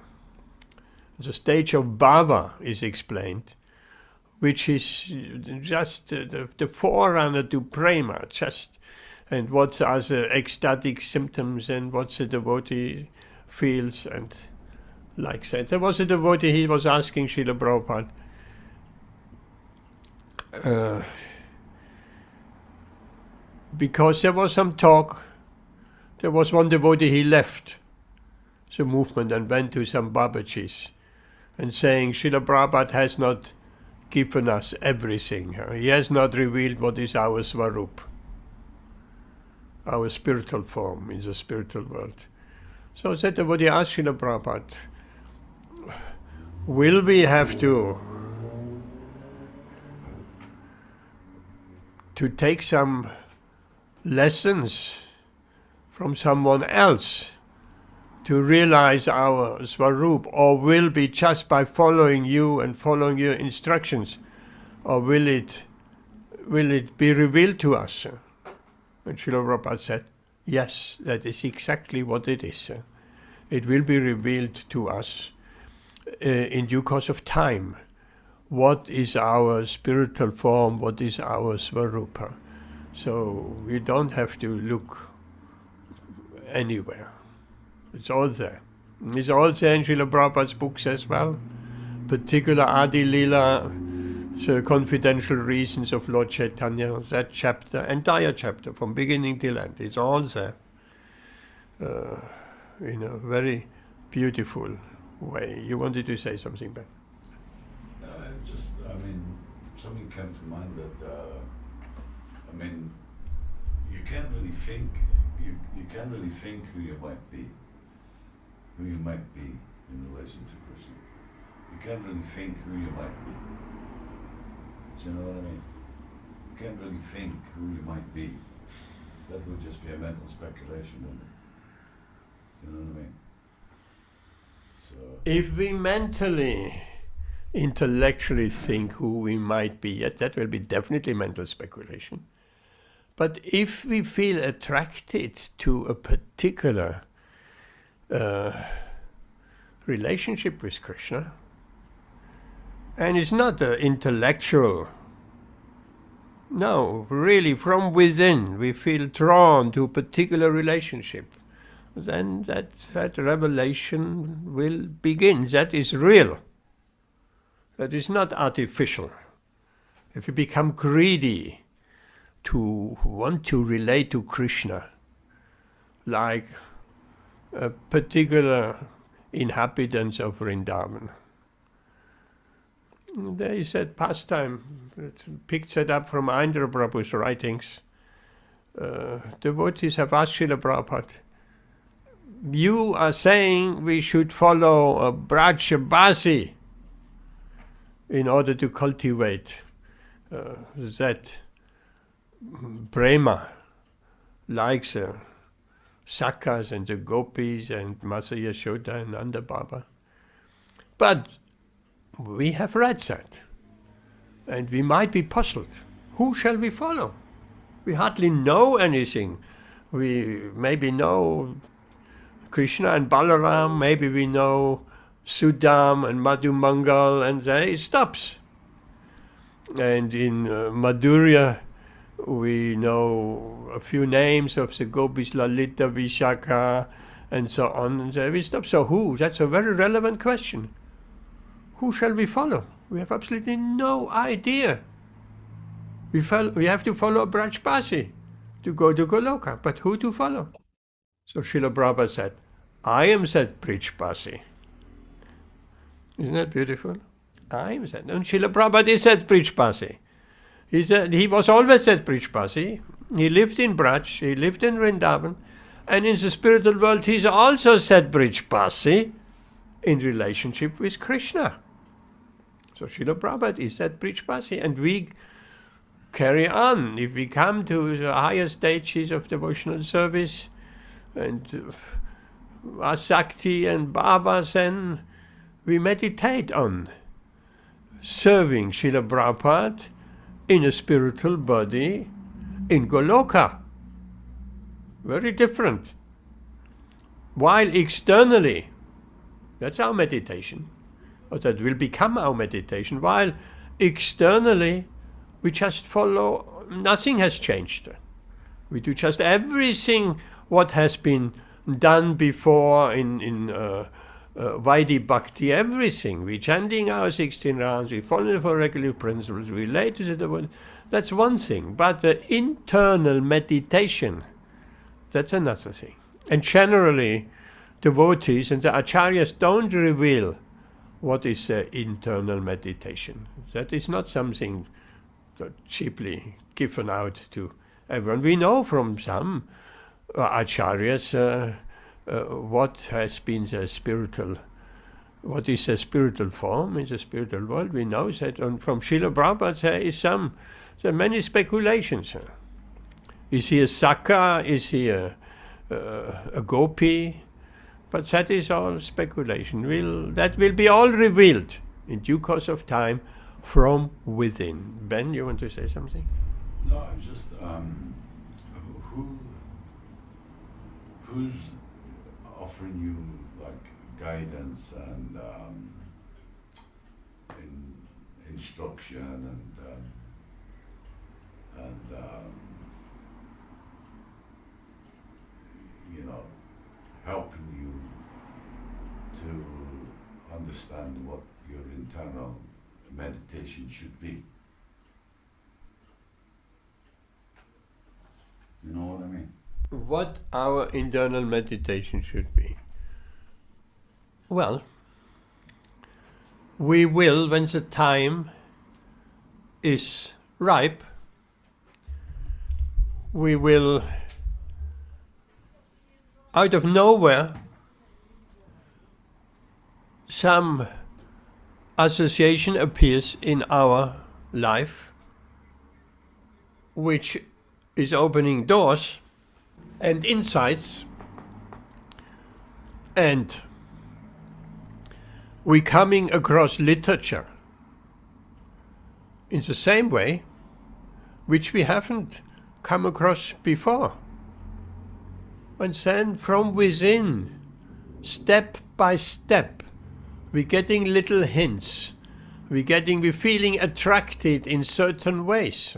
The stage of Bhava is explained, which is just the forerunner to Prema, and what are the ecstatic symptoms and what the devotee feels and like that. There was a devotee, he was asking Srila Prabhupada, because there was some talk, there was one devotee, he left the movement and went to some Babajis and saying, Srila Prabhupada has not given us everything. He has not revealed what is our Svarup, our spiritual form in the spiritual world. So that devotee asked Srila Prabhupada, will we have to take some lessons from someone else to realize our Svarup, or will be just by following you and following your instructions, or will it be revealed to us? And Srila Prabhupada said, yes, that is exactly what it is. It will be revealed to us in due course of time. What is our spiritual form? What is our Svarupa? So we don't have to look anywhere. It's all there. It's all there in Srila Prabhupada's books as well. Particular Adi Lila, the confidential reasons of Lord Chaitanya, that chapter, entire chapter, from beginning till end, it's all there. In a very beautiful way. You wanted to say something, Ben? It's just, something came to mind that, you can't really think, you can't really think who you might be in relation to Krishna. You can't really think who you might be. Do you know what I mean? You can't really think who you might be. That would just be a mental speculation, wouldn't it? You know what I mean? So if we mentally, intellectually think who we might be, yet that will be definitely mental speculation. But if we feel attracted to a particular relationship with Krishna, and it's not intellectual, no, really from within we feel drawn to a particular relationship, then that revelation will begin. That is real. That is not artificial. If you become greedy to want to relate to Krishna, like a particular inhabitants of Vrindavan, there is that pastime, picked that up from Indra Prabhu's writings. Devotees have asked Srila Prabhupada, you are saying we should follow a Brajabasi in order to cultivate that prema, like the Sakas and the Gopis and Masa Yashoda and Nanda Baba. But we have read that, and we might be puzzled. Who shall we follow? We hardly know anything. We maybe know Krishna and Balaram, maybe we know Sudam and Madhumangal, and there it stops. And in Madhurya, We know a few names of the gopis, Lalita, Vishakha, and so on. And so we stop. So who? That's a very relevant question. Who shall we follow? We have absolutely no idea. We have to follow Brajpasi to go to Goloka. But who to follow? So Srila Prabhupada said, I am said Brajpasi. Isn't that beautiful? I am said. And Srila Prabhupada is said Brajpasi. He was always at Brajpasi. He lived in Braj, he lived in Vrindavan, and in the spiritual world he's also said Brajpasi in relationship with Krishna. So Srila Prabhupada is at Brajpasi, and we carry on. If we come to the higher stages of devotional service, and Asakti and Bhava, then we meditate on serving Srila Prabhupada in a spiritual body in Goloka. Very different. While externally, that's our meditation, or that will become our meditation, while externally we just follow, nothing has changed. We do just everything what has been done before in Vaidhi Bhakti, everything. We're chanting our 16 rounds, we follow the 4 regular principles, we relate to the devotee. That's one thing. But the internal meditation, that's another thing. And generally, devotees and the acharyas don't reveal what is internal meditation. That is not something cheaply given out to everyone. We know from some acharyas what has been the spiritual, what is the spiritual form in the spiritual world. We know that from Srila Prabhupada there are many speculations. Is he a Sakha? Is he a gopi? But that is all speculation. That will be all revealed in due course of time from within. Ben, you want to say something? No, I'm just who's offering you like guidance and instruction and helping you to understand what your internal meditation should be. Do you know what I mean? What our internal meditation should be? Well, we will, when the time is ripe, we will, out of nowhere, some association appears in our life which is opening doors and insights, and we're coming across literature in the same way which we haven't come across before. And then from within, step by step, we're getting little hints. We're feeling attracted in certain ways.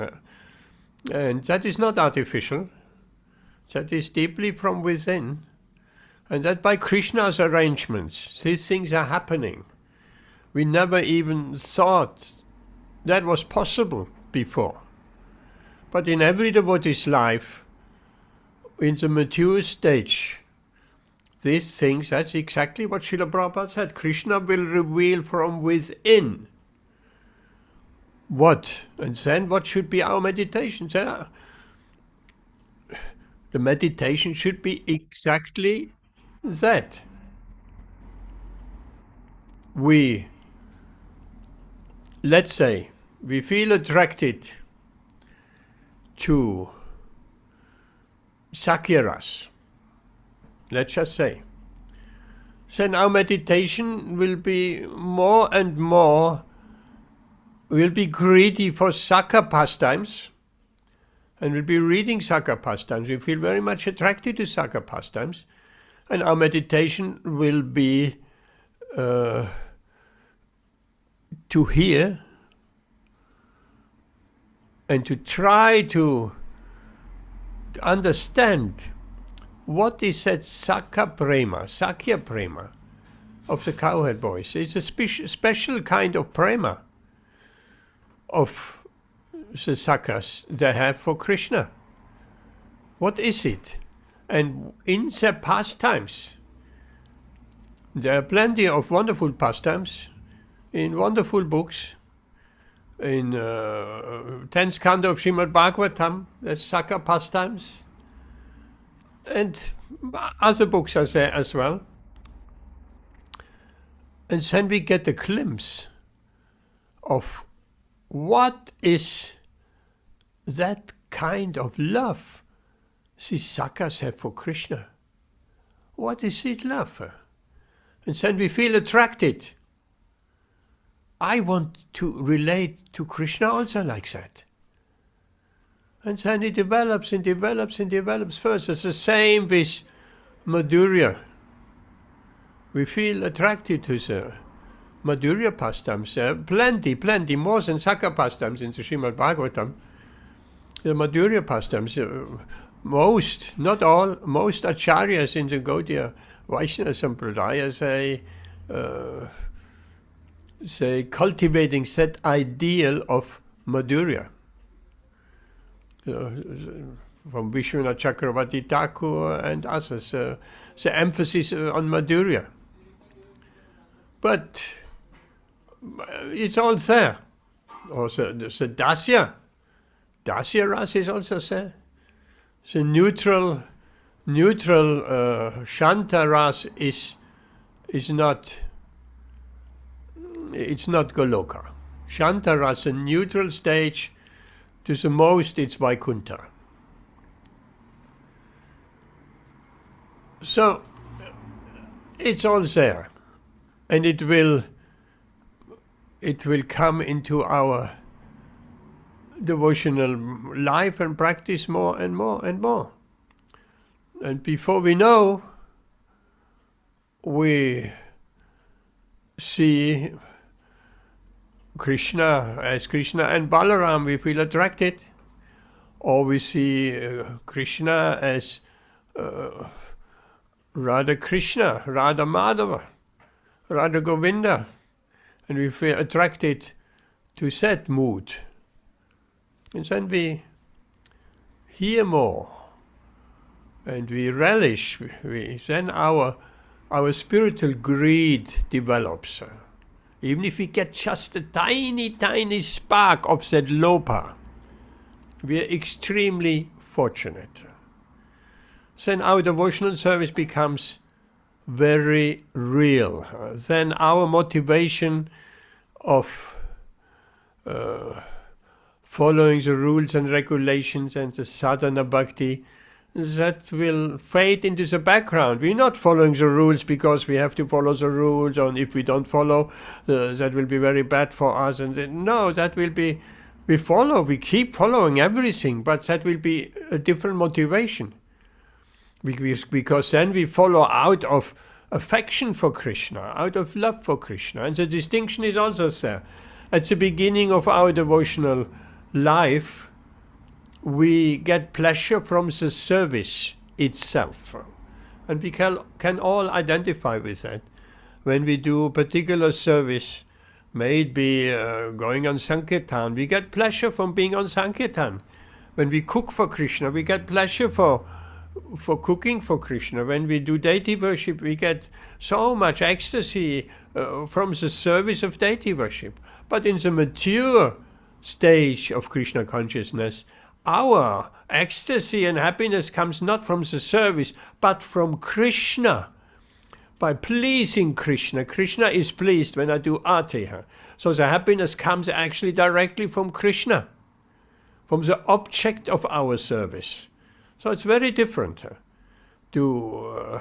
And that is not artificial. That is deeply from within. And that by Krishna's arrangements, these things are happening. We never even thought that was possible before. But in every devotee's life, in the mature stage, these things, that's exactly what Srila Prabhupada said. Krishna will reveal from within what, and then what should be our meditation. The meditation should be exactly that. Let's say, we feel attracted to Sakyaras, let's just say. Then our meditation will be more and more, we'll be greedy for Sakha pastimes, and we'll be reading Sakha pastimes. We feel very much attracted to Sakha pastimes, and our meditation will be to hear and to try to understand what is that Sakya Prema of the cowherd boys. It's a special kind of prema of the Sakyas they have for Krishna. What is it? And in their pastimes, there are plenty of wonderful pastimes in wonderful books. In 10th canto of Srimad Bhagavatam, there's Sakya pastimes. And other books are there as well. And then we get a glimpse of what is that kind of love these Sakyas have for Krishna. What is this love? And then we feel attracted. I want to relate to Krishna also like that. And then it develops and develops and develops further. It's the same with Madhurya. We feel attracted to the Madhurya pastimes. Plenty, more than Sakya pastimes in the Srimad Bhagavatam. The Madhurya pastimes, most, not all, most acharyas in the Gaudiya Vaishnava Sampradaya say cultivating that ideal of Madhurya. From Vishwanath Chakravarti Thakur and others, the emphasis on Madhurya. But it's all there. Also, the Dasya Ras is also there. The neutral Shanta Ras is not. It's not Goloka. Shanta Ras, a neutral stage. To the most, it's Vaikuntha. So it's all there, and it will come into our devotional life and practice more and more and more. And before we know, we see Krishna as Krishna and Balaram, we feel attracted. Or we see Krishna as Radha Krishna, Radha Madhava, Radha Govinda, and we feel attracted to that mood. And then we hear more, and we relish. Then our spiritual greed develops. Even if we get just a tiny spark of that lopa, we are extremely fortunate. Then our devotional service becomes very real. Then our motivation of following the rules and regulations and the sadhana bhakti, that will fade into the background. We're not following the rules because we have to follow the rules, and if we don't follow, that will be very bad for us. And no, that will be, we keep following everything, but that will be a different motivation. Because then we follow out of affection for Krishna, out of love for Krishna. And the distinction is also there. At the beginning of our devotional life, we get pleasure from the service itself. And we can all identify with that. When we do a particular service, may it be going on Sankirtan, we get pleasure from being on Sankirtan. When we cook for Krishna, we get pleasure for cooking for Krishna. When we do deity worship, we get so much ecstasy from the service of deity worship. But in the mature stage of Krishna consciousness, our ecstasy and happiness comes not from the service, but from Krishna. By pleasing Krishna. Krishna is pleased when I do arti. So the happiness comes actually directly from Krishna, from the object of our service. So it's very different to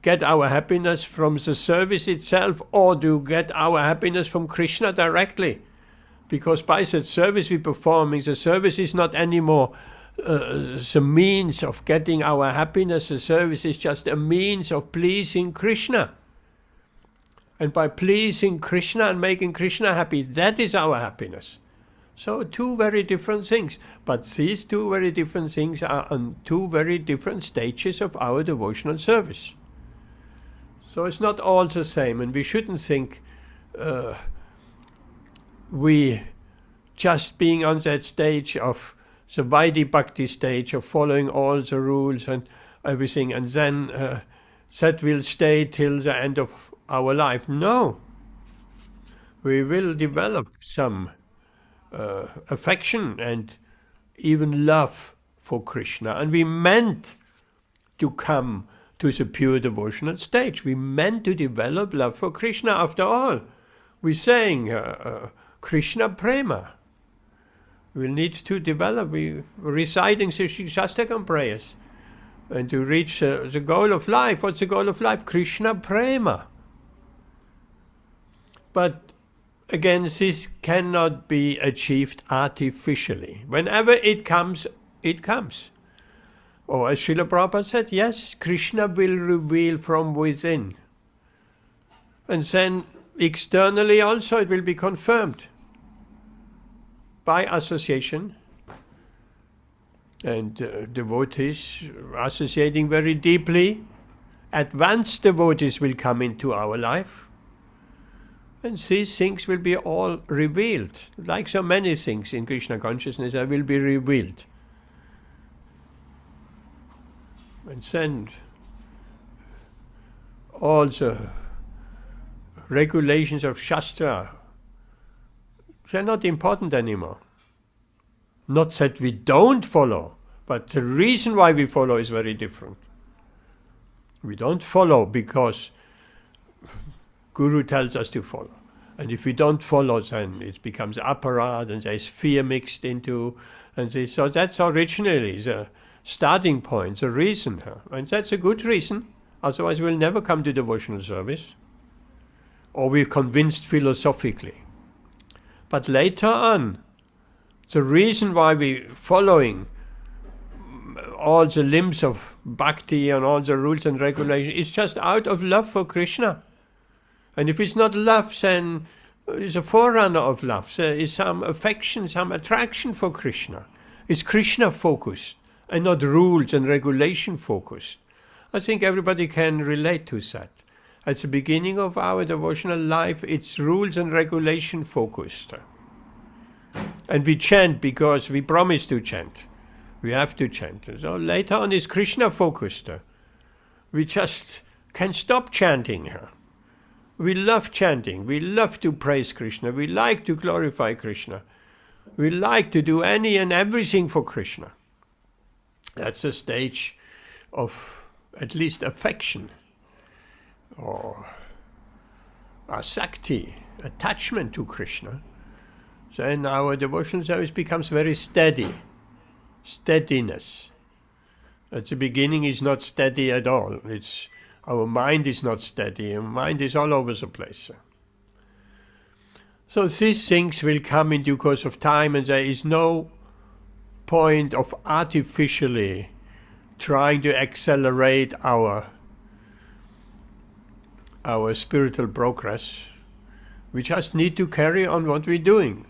get our happiness from the service itself, or to get our happiness from Krishna directly. Because by that service we're performing, the service is not anymore the means of getting our happiness. The service is just a means of pleasing Krishna. And by pleasing Krishna and making Krishna happy, that is our happiness. So two very different things. But these two very different things are on two very different stages of our devotional service. So it's not all the same, and we shouldn't think we just being on that stage of the Vaidhi Bhakti stage of following all the rules and everything, and then that will stay till the end of our life. No. We will develop some affection and even love for Krishna. And we meant to come to the pure devotional stage. We meant to develop love for Krishna. After all, we're saying Krishna Prema. We'll need to develop, we reciting the Shastakam prayers. And to reach the goal of life. What's the goal of life? Krishna Prema. But again, this cannot be achieved artificially. Whenever it comes, it comes. Or as Srila Prabhupada said, yes, Krishna will reveal from within. And then externally also it will be confirmed by association. And devotees associating very deeply, advanced devotees will come into our life. And these things will be all revealed. Like so many things in Krishna consciousness, they will be revealed. And then all the regulations of Shastra, they're not important anymore. Not that we don't follow, but the reason why we follow is very different. We don't follow because Guru tells us to follow. And if we don't follow, then it becomes aparad and there's fear mixed into. So that's originally the starting point, the reason. And that's a good reason. Otherwise we'll never come to devotional service. Or we're convinced philosophically. But later on, the reason why we're following all the limbs of bhakti and all the rules and regulations is just out of love for Krishna. And if it's not love, then it's a forerunner of love. There is some affection, some attraction for Krishna. It's Krishna focused and not rules and regulation focused. I think everybody can relate to that. At the beginning of our devotional life, it's rules and regulation focused. And we chant because we promise to chant. We have to chant. So later on it's Krishna focused. We just can stop chanting. We love chanting. We love to praise Krishna. We like to glorify Krishna. We like to do any and everything for Krishna. That's a stage of at least affection or asakti, attachment to Krishna. Then our devotional service becomes very steady. Steadiness. At the beginning is not steady at all. Our mind is not steady. Our mind is all over the place. So these things will come in due course of time, and there is no point of artificially trying to accelerate our spiritual progress. We just need to carry on what we're doing.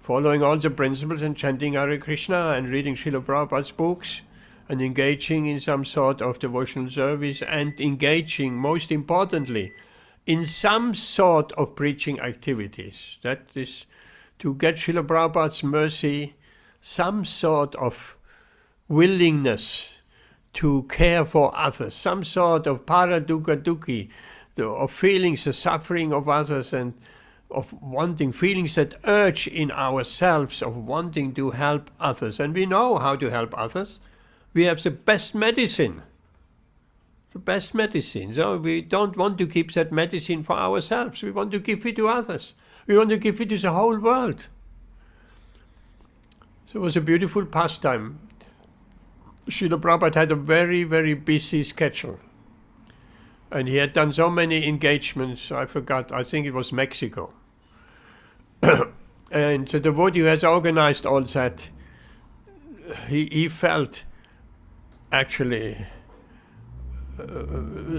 Following all the principles and chanting Hare Krishna and reading Srila Prabhupada's books and engaging in some sort of devotional service and engaging, most importantly, in some sort of preaching activities. That is to get Srila Prabhupada's mercy, some sort of willingness to care for others, some sort of paradukha dukhi, of feelings the suffering of others and of wanting, feelings that urge in ourselves of wanting to help others. And we know how to help others. We have the best medicine. The best medicine. So we don't want to keep that medicine for ourselves. We want to give it to others. We want to give it to the whole world. So it was a beautiful pastime. Srila Prabhupada had a very, very busy schedule. And he had done so many engagements, I forgot, I think it was Mexico. And the devotee who has organized all that, he felt actually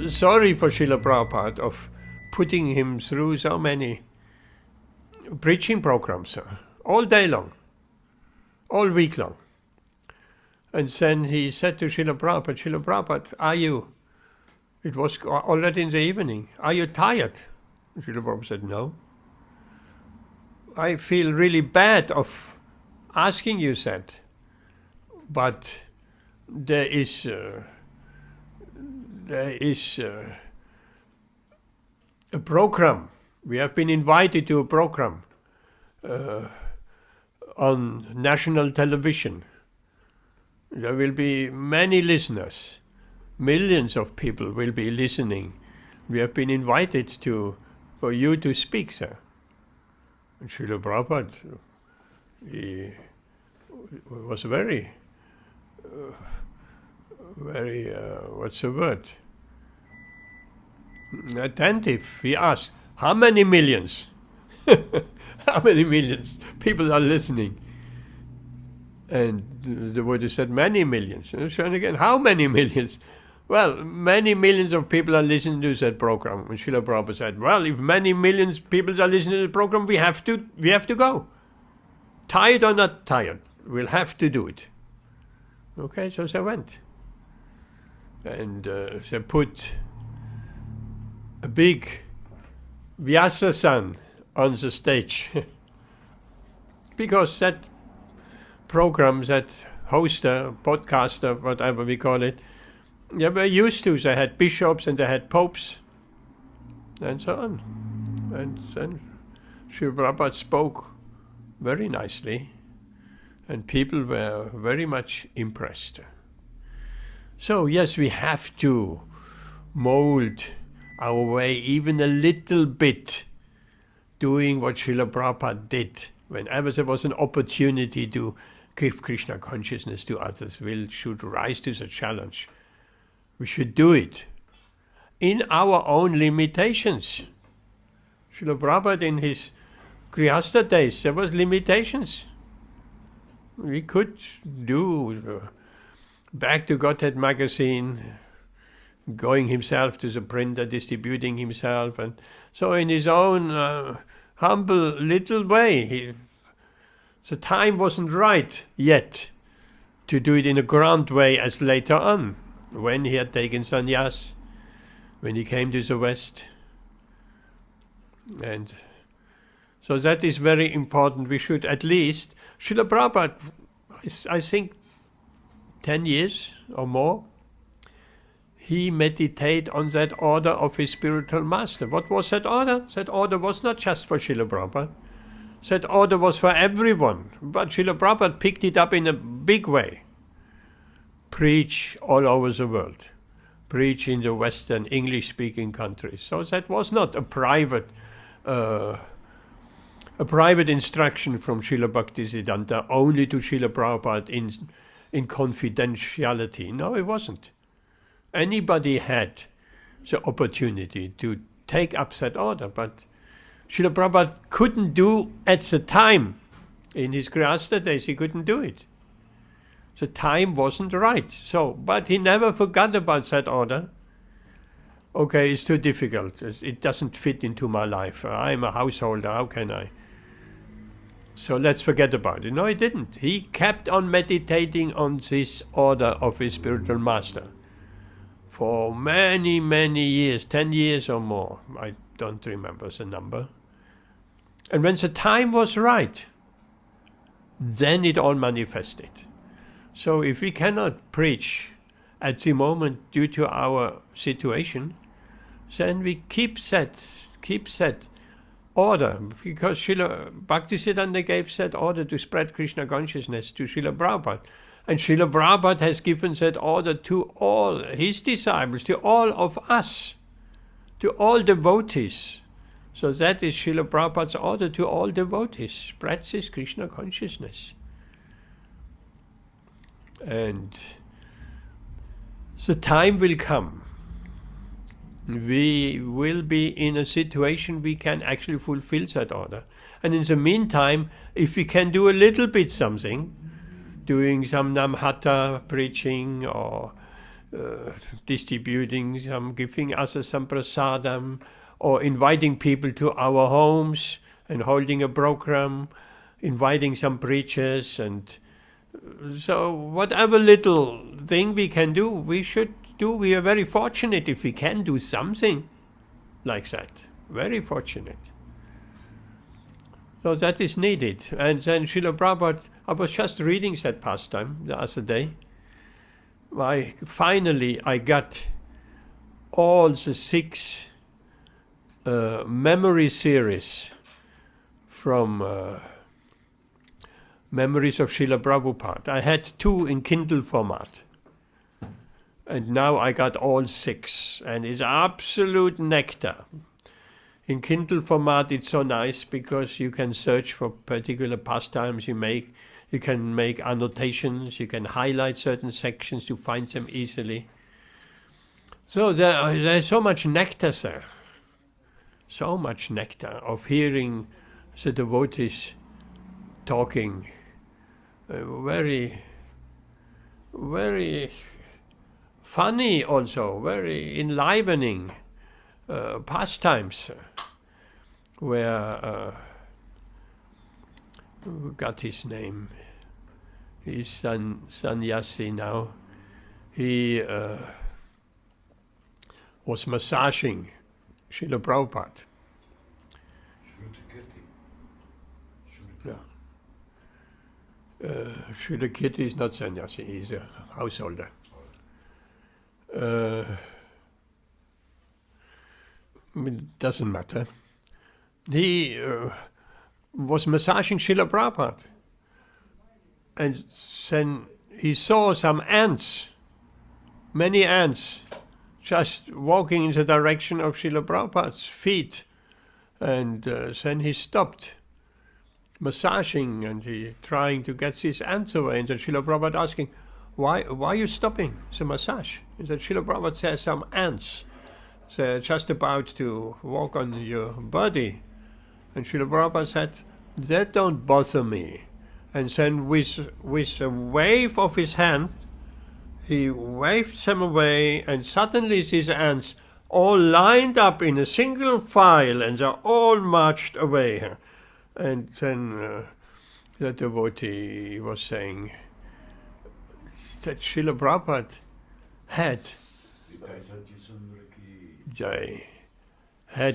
sorry for Srila Prabhupada of putting him through so many preaching programs all day long, all week long. And then he said to Srila Prabhupada, are you, it was already in the evening, are you tired? Srila Prabhupada said, no. I feel really bad of asking you that, but there is a program. We have been invited to a program on national television. There will be many listeners. Millions of people will be listening. We have been invited for you to speak, sir. And Srila Prabhupada, he was very, what's the word? Attentive. He asked, how many millions? How many millions people are listening? And the devotee said, many millions. And again, how many millions? Well, many millions of people are listening to that program. And Srila Prabhupada said, well, if many millions people are listening to the program, we have to go. Tired or not tired, we'll have to do it. Okay, so they went. And they put a big Vyasa-san on the stage. Because that program, that hoster, podcaster, whatever we call it, they were used to. They had bishops and they had popes and so on. And then Srila Prabhupada spoke very nicely and people were very much impressed. So yes, we have to mold our way even a little bit, doing what Srila Prabhupada did. Whenever there was an opportunity to give Krishna consciousness to others, we should rise to the challenge. We should do it in our own limitations. Srila Prabhupada in his Grihastha days, there was limitations. We could do Back to Godhead magazine, going himself to the printer, distributing himself, and so in his own humble little way. The time wasn't right yet to do it in a grand way as later on, when he had taken sannyas, when he came to the West. And so that is very important. We should at least, Srila Prabhupada, I think 10 years or more, he meditated on that order of his spiritual master. What was that order? That order was not just for Srila Prabhupada. That order was for everyone. But Srila Prabhupada picked it up in a big way. Preach all over the world. Preach in the Western English-speaking countries. So that was not a private instruction from Srila Bhaktisiddhanta only to Srila Prabhupada in confidentiality. No, it wasn't. Anybody had the opportunity to take up that order, but Srila Prabhupada couldn't do at the time. In his Grihastha days, he couldn't do it. The time wasn't right. So, but he never forgot about that order. Okay, it's too difficult. It doesn't fit into my life. I'm a householder. How can I? So let's forget about it. No, he didn't. He kept on meditating on this order of his spiritual master for many, many years, 10 years or more. I don't remember the number. And when the time was right, then it all manifested. So if we cannot preach at the moment due to our situation, then we keep that order, because Srila Bhaktisiddhanta gave that order to spread Krishna consciousness to Srila Prabhupada. And Srila Prabhupada has given that order to all his disciples, to all of us, to all devotees. So that is Srila Prabhupada's order to all devotees, spread this Krishna consciousness. And the time will come. We will be in a situation we can actually fulfill that order. And in the meantime, if we can do a little bit something, doing some namhata preaching or distributing some, giving us some prasadam, or inviting people to our homes and holding a program, inviting some preachers, and so whatever little thing we can do, we should do. We are very fortunate if we can do something like that. Very fortunate. So that is needed. And then Srila Prabhupada, I was just reading that pastime the other day. Finally I got all the 6 memory series from Memories of Srila Prabhupada. I had 2 in Kindle format. And now I got all 6. And it's absolute nectar. In Kindle format it's so nice because you can search for particular pastimes you can make annotations, you can highlight certain sections to find them easily. So there's so much nectar there. So much nectar of hearing the devotees talking. Very, very funny also, very enlivening pastimes where who got his name? He's sannyasi now. He was massaging Srila Prabhupada. Srila Kirtan is not sannyasi, he's a householder. It doesn't matter. He was massaging Srila Prabhupada, and then he saw some ants, many ants, just walking in the direction of Srila Prabhupada's feet, and then he stopped massaging and he trying to get these ants away, and then Srila Prabhupada asking, why are you stopping the massage? And then Srila Prabhupada says, some ants, they're just about to walk on your body. And Srila Prabhupada said, that don't bother me. And then with a wave of his hand, he waved them away, and suddenly these ants all lined up in a single file, and they all marched away. And then the devotee was saying that Srila Prabhupada had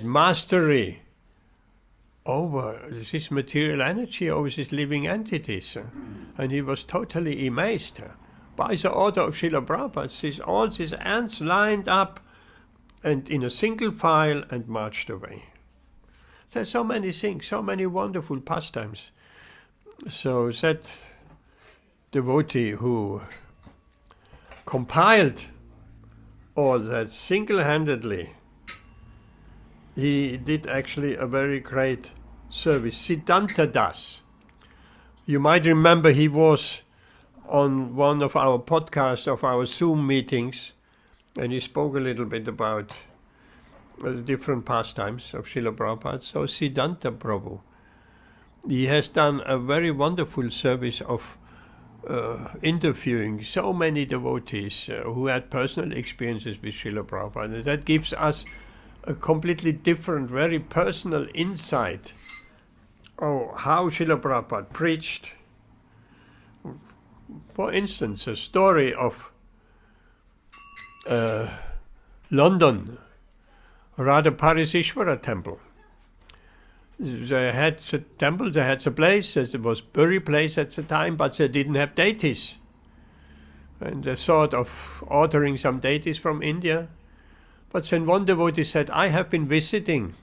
mastery over this material energy, over these living entities. And he was totally amazed. By the order of Srila Prabhupada, all these ants lined up and in a single file and marched away. There's so many things, so many wonderful pastimes. So that devotee who compiled all that single-handedly, he did actually a very great service. Siddhanta Das. You might remember he was on one of our podcasts of our Zoom meetings, and he spoke a little bit about the different pastimes of Srila Prabhupada. So Siddhanta Prabhu, he has done a very wonderful service of interviewing so many devotees who had personal experiences with Srila Prabhupada. And that gives us a completely different, very personal insight of how Srila Prabhupada preached. For instance, a story of London, Radha Parisishvara temple. They had the temple, they had the place, it was burial place at the time, but they didn't have deities. And they thought of ordering some deities from India. But then one devotee said, I have been visiting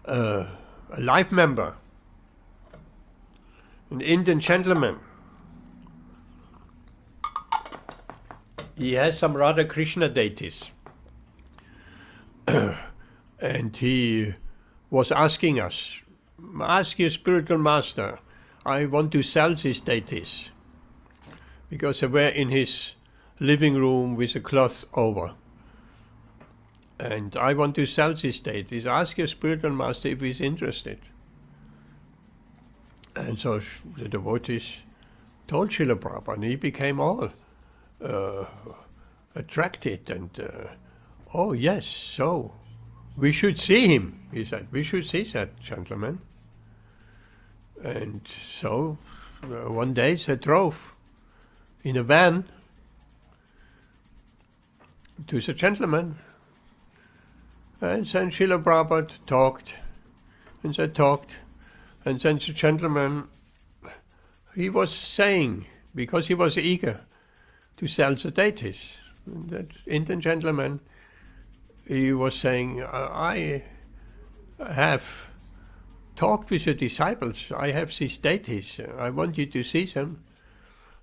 a life member, an Indian gentleman. He has some Radha Krishna deities. And he was asking us, ask your spiritual master, I want to sell these deities. Because they were in his living room with a cloth over. And I want to sell these deities. Ask your spiritual master if he's interested. And so the devotees told Srila Prabhupada, and he became all attracted and, oh yes, so we should see him, he said. We should see that gentleman. And so one day they drove in a van to the gentleman. And then Srila Prabhupada talked, and they talked, and then the gentleman, he was saying, because he was eager to sell the deities, that Indian gentleman, he was saying, I have talked with the disciples, I have these deities, I want you to see them.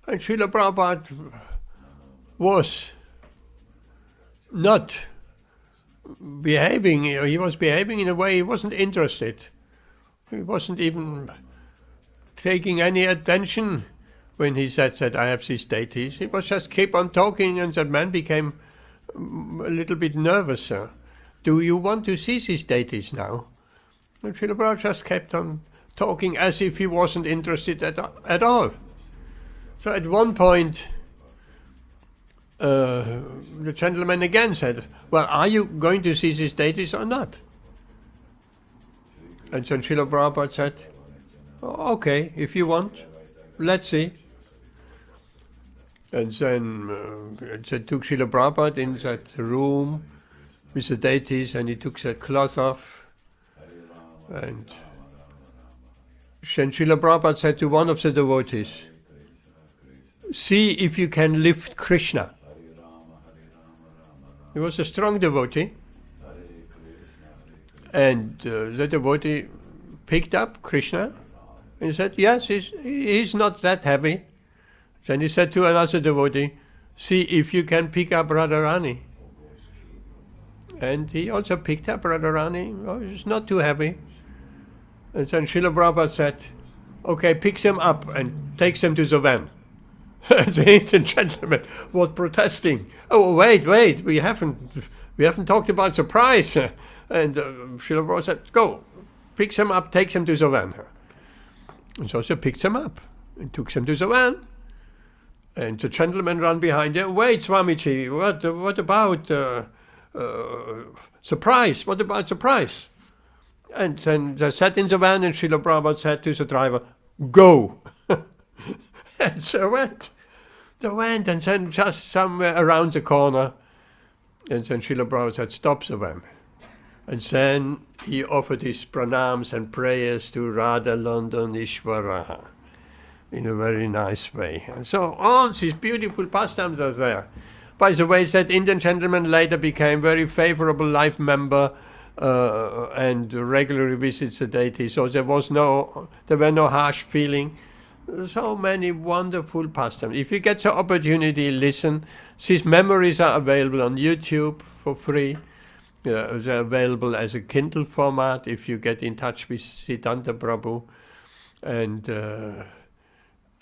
And Srila Prabhupada was not behaving, he was behaving in a way he wasn't interested. He wasn't even taking any attention when he said that I have these deities. He was just keep on talking, and that man became a little bit nervous. Do you want to see these deities now? And Srila Prabhupada just kept on talking as if he wasn't interested at all. So at one point, the gentleman again said, well, are you going to see these deities or not? And then Srila Prabhupada said, oh, okay, if you want, let's see. And then they took Srila Prabhupada in that room with the deities, and he took that cloth off. And then Srila Prabhupada said to one of the devotees, see if you can lift Krishna. He was a strong devotee, and the devotee picked up Krishna and he said, yes, he's not that heavy. Then he said to another devotee, see if you can pick up Radharani. And he also picked up Radharani. Oh, it's not too heavy. And then Srila Prabhupada said, okay, picks them up and takes them to the van. The Indian gentleman was protesting. Oh, wait, we haven't talked about the price. And Srila Prabhupada said, go, picks them up, takes them to the van. And so she picked them up and took them to the van. And the gentleman ran behind her. Wait, Swamiji, what about the price? What about the price? And then they sat in the van, and Srila Prabhupada said to the driver, go. And so they went, and then just somewhere around the corner, and then Srila Prabhupada said, stop the van. And then he offered his pranams and prayers to Radha London Ishvara in a very nice way. And so all these beautiful pastimes are there. By the way, that Indian gentleman later became very favorable life member and regularly visits the deity. So there were no harsh feeling. So many wonderful pastimes. If you get the opportunity, listen. These memories are available on YouTube for free. They're available as a Kindle format if you get in touch with Siddhanta Prabhu. And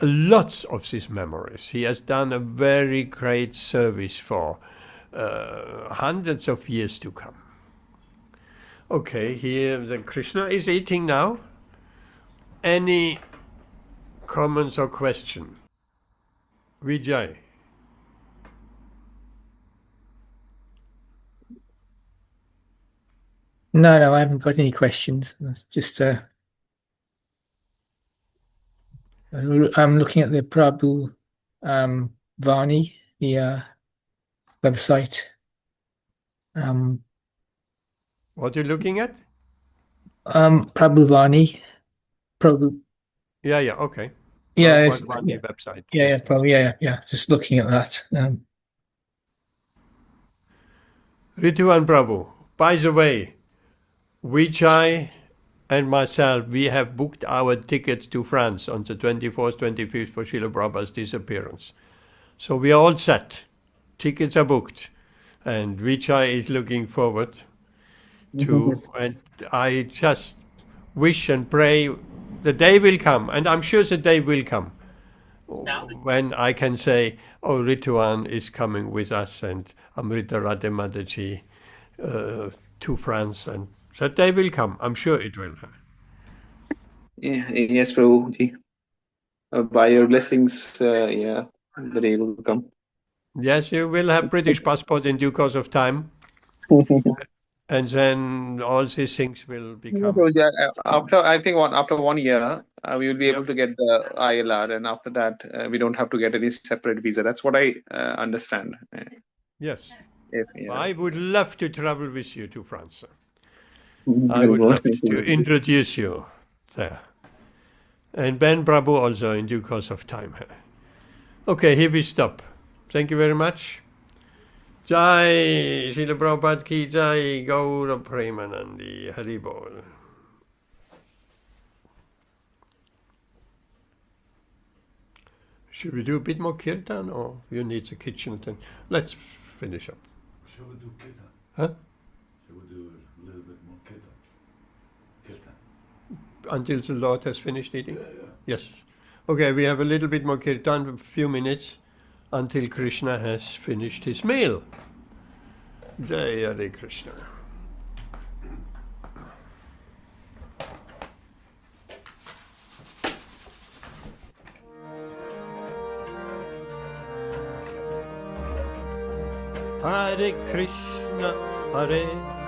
lots of these memories. He has done a very great service for hundreds of years to come. Okay, here the Krishna is eating now. Any comments or question? Vijay. No, I haven't got any questions. Just I'm looking at the Prabhu Vani, the website. What are you looking at? Prabhu Vani. Prabhu. Yeah, okay. Yeah, it's Vani website. Yeah, probably. Yeah. Just looking at that. Rituvana Prabhu. By the way, Vijay and myself, we have booked our tickets to France on the 24th, 25th for Srila Prabhupada's disappearance. So we are all set. Tickets are booked. And Vijay is looking forward to, and I just wish and pray the day will come, and I'm sure the day will come, when I can say, oh, Rituvana is coming with us, and Amrita Radhe Mataji to France, and that day will come. I'm sure it will. Yes, Prabhuji. By your blessings, the day will come. Yes, you will have British passport in due course of time. and then all these things will become. After 1 year, we will be able to get the ILR, and after that, we don't have to get any separate visa. That's what I understand. Yes. Yeah. I would love to travel with you to France. I would love to introduce you there. And Ben Prabhu also in due course of time. Okay, here we stop. Thank you very much. Jai Srila Prabhupada ki Jai, Gaura Premanandi, Hari Bol. Should we do a bit more kirtan, or you need the kitchen? Then let's finish up. Shall we do kirtan? Huh? Shall we do a little bit more kirtan? Kirtan. Until the Lord has finished eating? Yeah. Yes. Okay, we have a little bit more kirtan, a few minutes, until Krishna has finished his meal. Jai Hare Krishna. Hare Krishna, Hare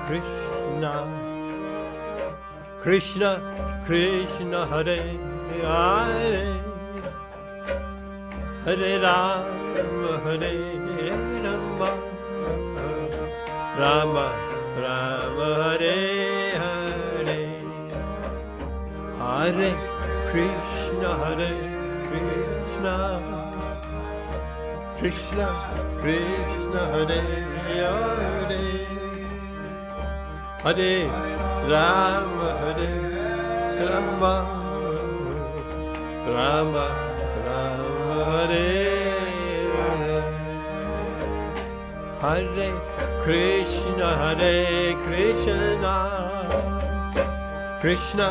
Krishna, Krishna Krishna, Hare Hare, Hare Rama, Hare Rama, Rama Rama, Hare Hare, Hare Krishna, Hare Krishna, Krishna Krishna, Hare Hare, Hare Rama, Hare Rama, Rama Rama, Hare Hare, Hare Krishna, Hare Krishna, Krishna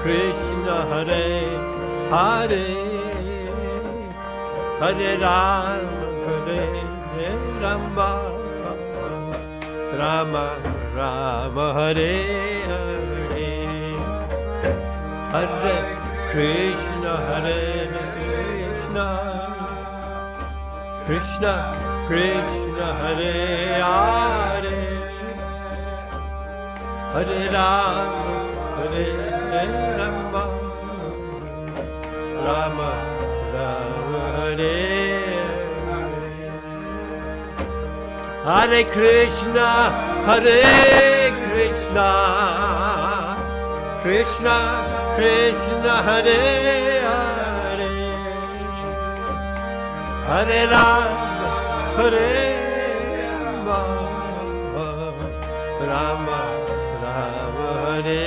Krishna, Hare Hare, Hare Rama, Hare Rama, Rama Rama, Hare Hare, Hare Krishna, Hare Krishna, Krishna Krishna, Hare Hare, Hare Rama, Hare Rama, Rama Rama, Hare Hare Krishna, Hare Krishna, Krishna Krishna, Hare Hare, Hare Rama, Hare Rama, Rama Rama, Hare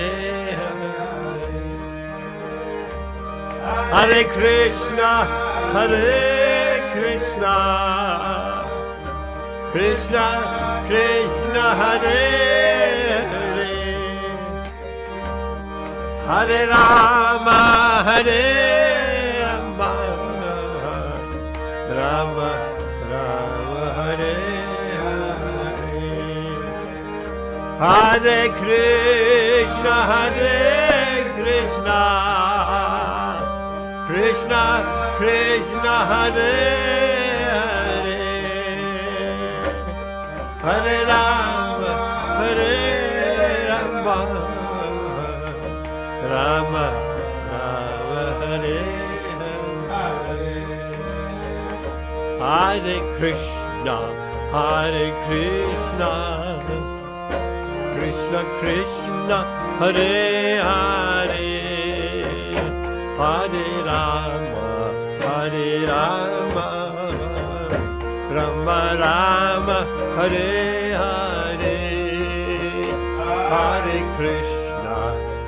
Hare, Hare Krishna, Hare Krishna, Krishna Krishna, Hare Hare, Hare Rama, Hare Rama, Rama Rama, Hare Hare, Hare Krishna, Hare Krishna, Krishna Krishna, Hare Hare, Hare Rama, Hare Rama, Rama Rama, Hare Hare, Hare Krishna, Hare Krishna, Krishna Krishna, Hare Hare, Hare Rama, Hare Rama, Rama Rama, Hare Hare, Hare Krishna,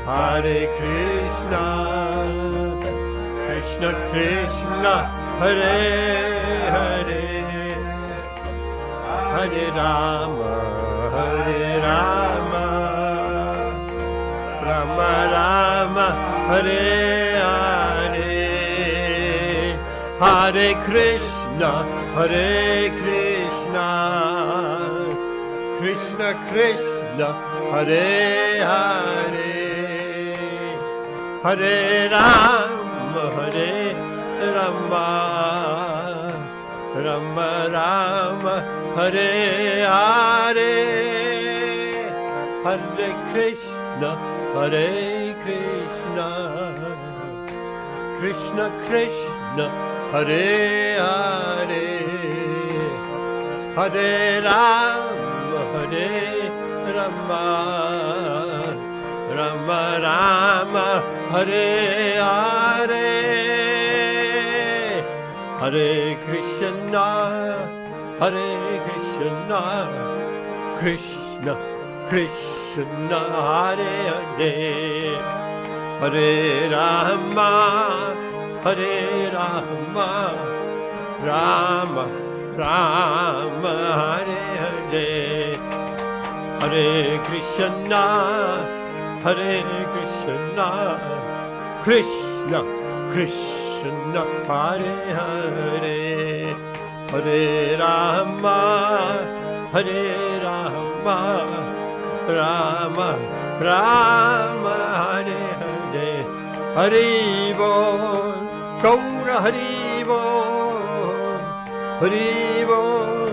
Hare Krishna, Krishna Krishna, Hare Hare, Hare Rama, Hare Rama, Rama Rama, Hare Hare, Hare Krishna, Hare Krishna, Krishna Krishna, Hare Hare, Hare Rama, Hare Rama, Rama Rama, Hare Hare, Hare Krishna, Hare Krishna, Krishna Krishna, Hare Hare, Hare Rama, Hare Rama, Rama Rama, Hare Hare, Hare Krishna, Hare Krishna, Krishna Krishna, Hare Hare, Hare Rama, Hare Rama, Rama Rama, Hare Hare, Hare Krishna, Hare Krishna, Krishna Krishna, Hare Hare, Hare Rama, Hare Rama, Rama Rama, Hare Hare, Hari Bol, Gaura Hari Bol, Hari Bol,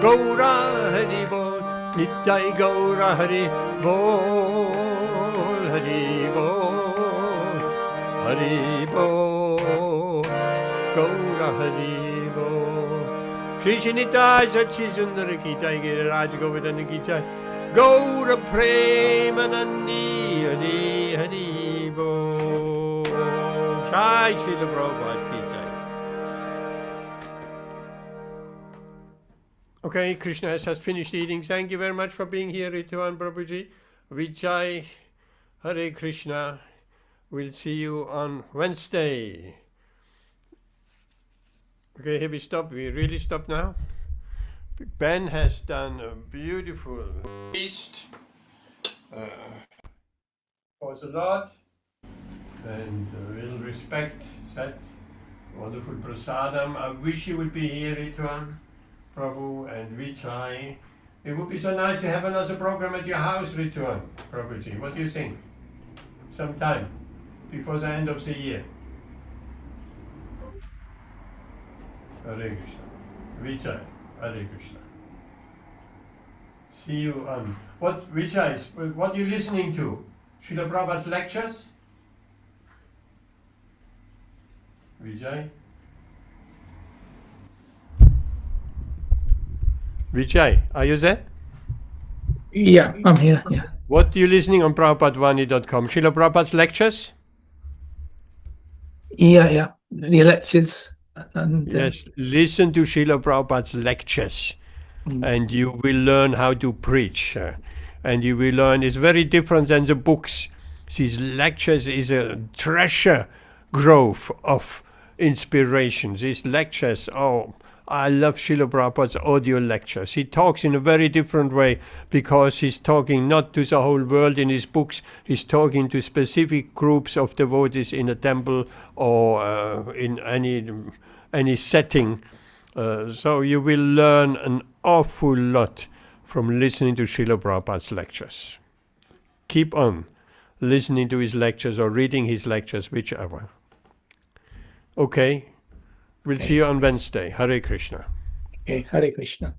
Gaura Hari Bol, Nitai Gaura Hari Bol, Hari Bol, Hari Bol, Gaura Hari Bol. Shri Shinitai Sachi Sundara ki jai, Giriraj Govardhana ki jai, Gaura Premanandi Hari Hari Bol. Jai Srila Prabhupada ki jai. Okay, Krishna has just finished eating. Thank you very much for being here, Rituvana Prabhuji. Vijay, Hare Krishna. We'll see you on Wednesday. Okay, here we stop. We really stop now. Ben has done a beautiful feast for the Lord, and we'll respect that wonderful prasadam. I wish you would be here, Ritwan, Prabhu, and Vijay. It would be so nice to have another program at your house, Ritwan, Prabhuji. What do you think? Sometime before the end of the year. Hare Krishna. Vijay, Hare Krishna. See you on what Vijay, what are you listening to? Srila Prabhupada's lectures? Vijay? Vijay, are you there? Yeah, I'm here. Yeah. What are you listening on prabhupadvani.com? Srila Prabhupada's lectures? Yeah. The lectures. And, Yes, listen to Srila Prabhupada's lectures, and you will learn how to preach. And you will learn, it's very different than the books. These lectures is a treasure grove of inspiration. These lectures, oh, I love Srila Prabhupada's audio lectures. He talks in a very different way because he's talking not to the whole world in his books, he's talking to specific groups of devotees in a temple or in any setting. So you will learn an awful lot from listening to Srila Prabhupada's lectures. Keep on listening to his lectures or reading his lectures, whichever. Okay. We'll see you on Wednesday. Hare Krishna. okay, Hare Krishna.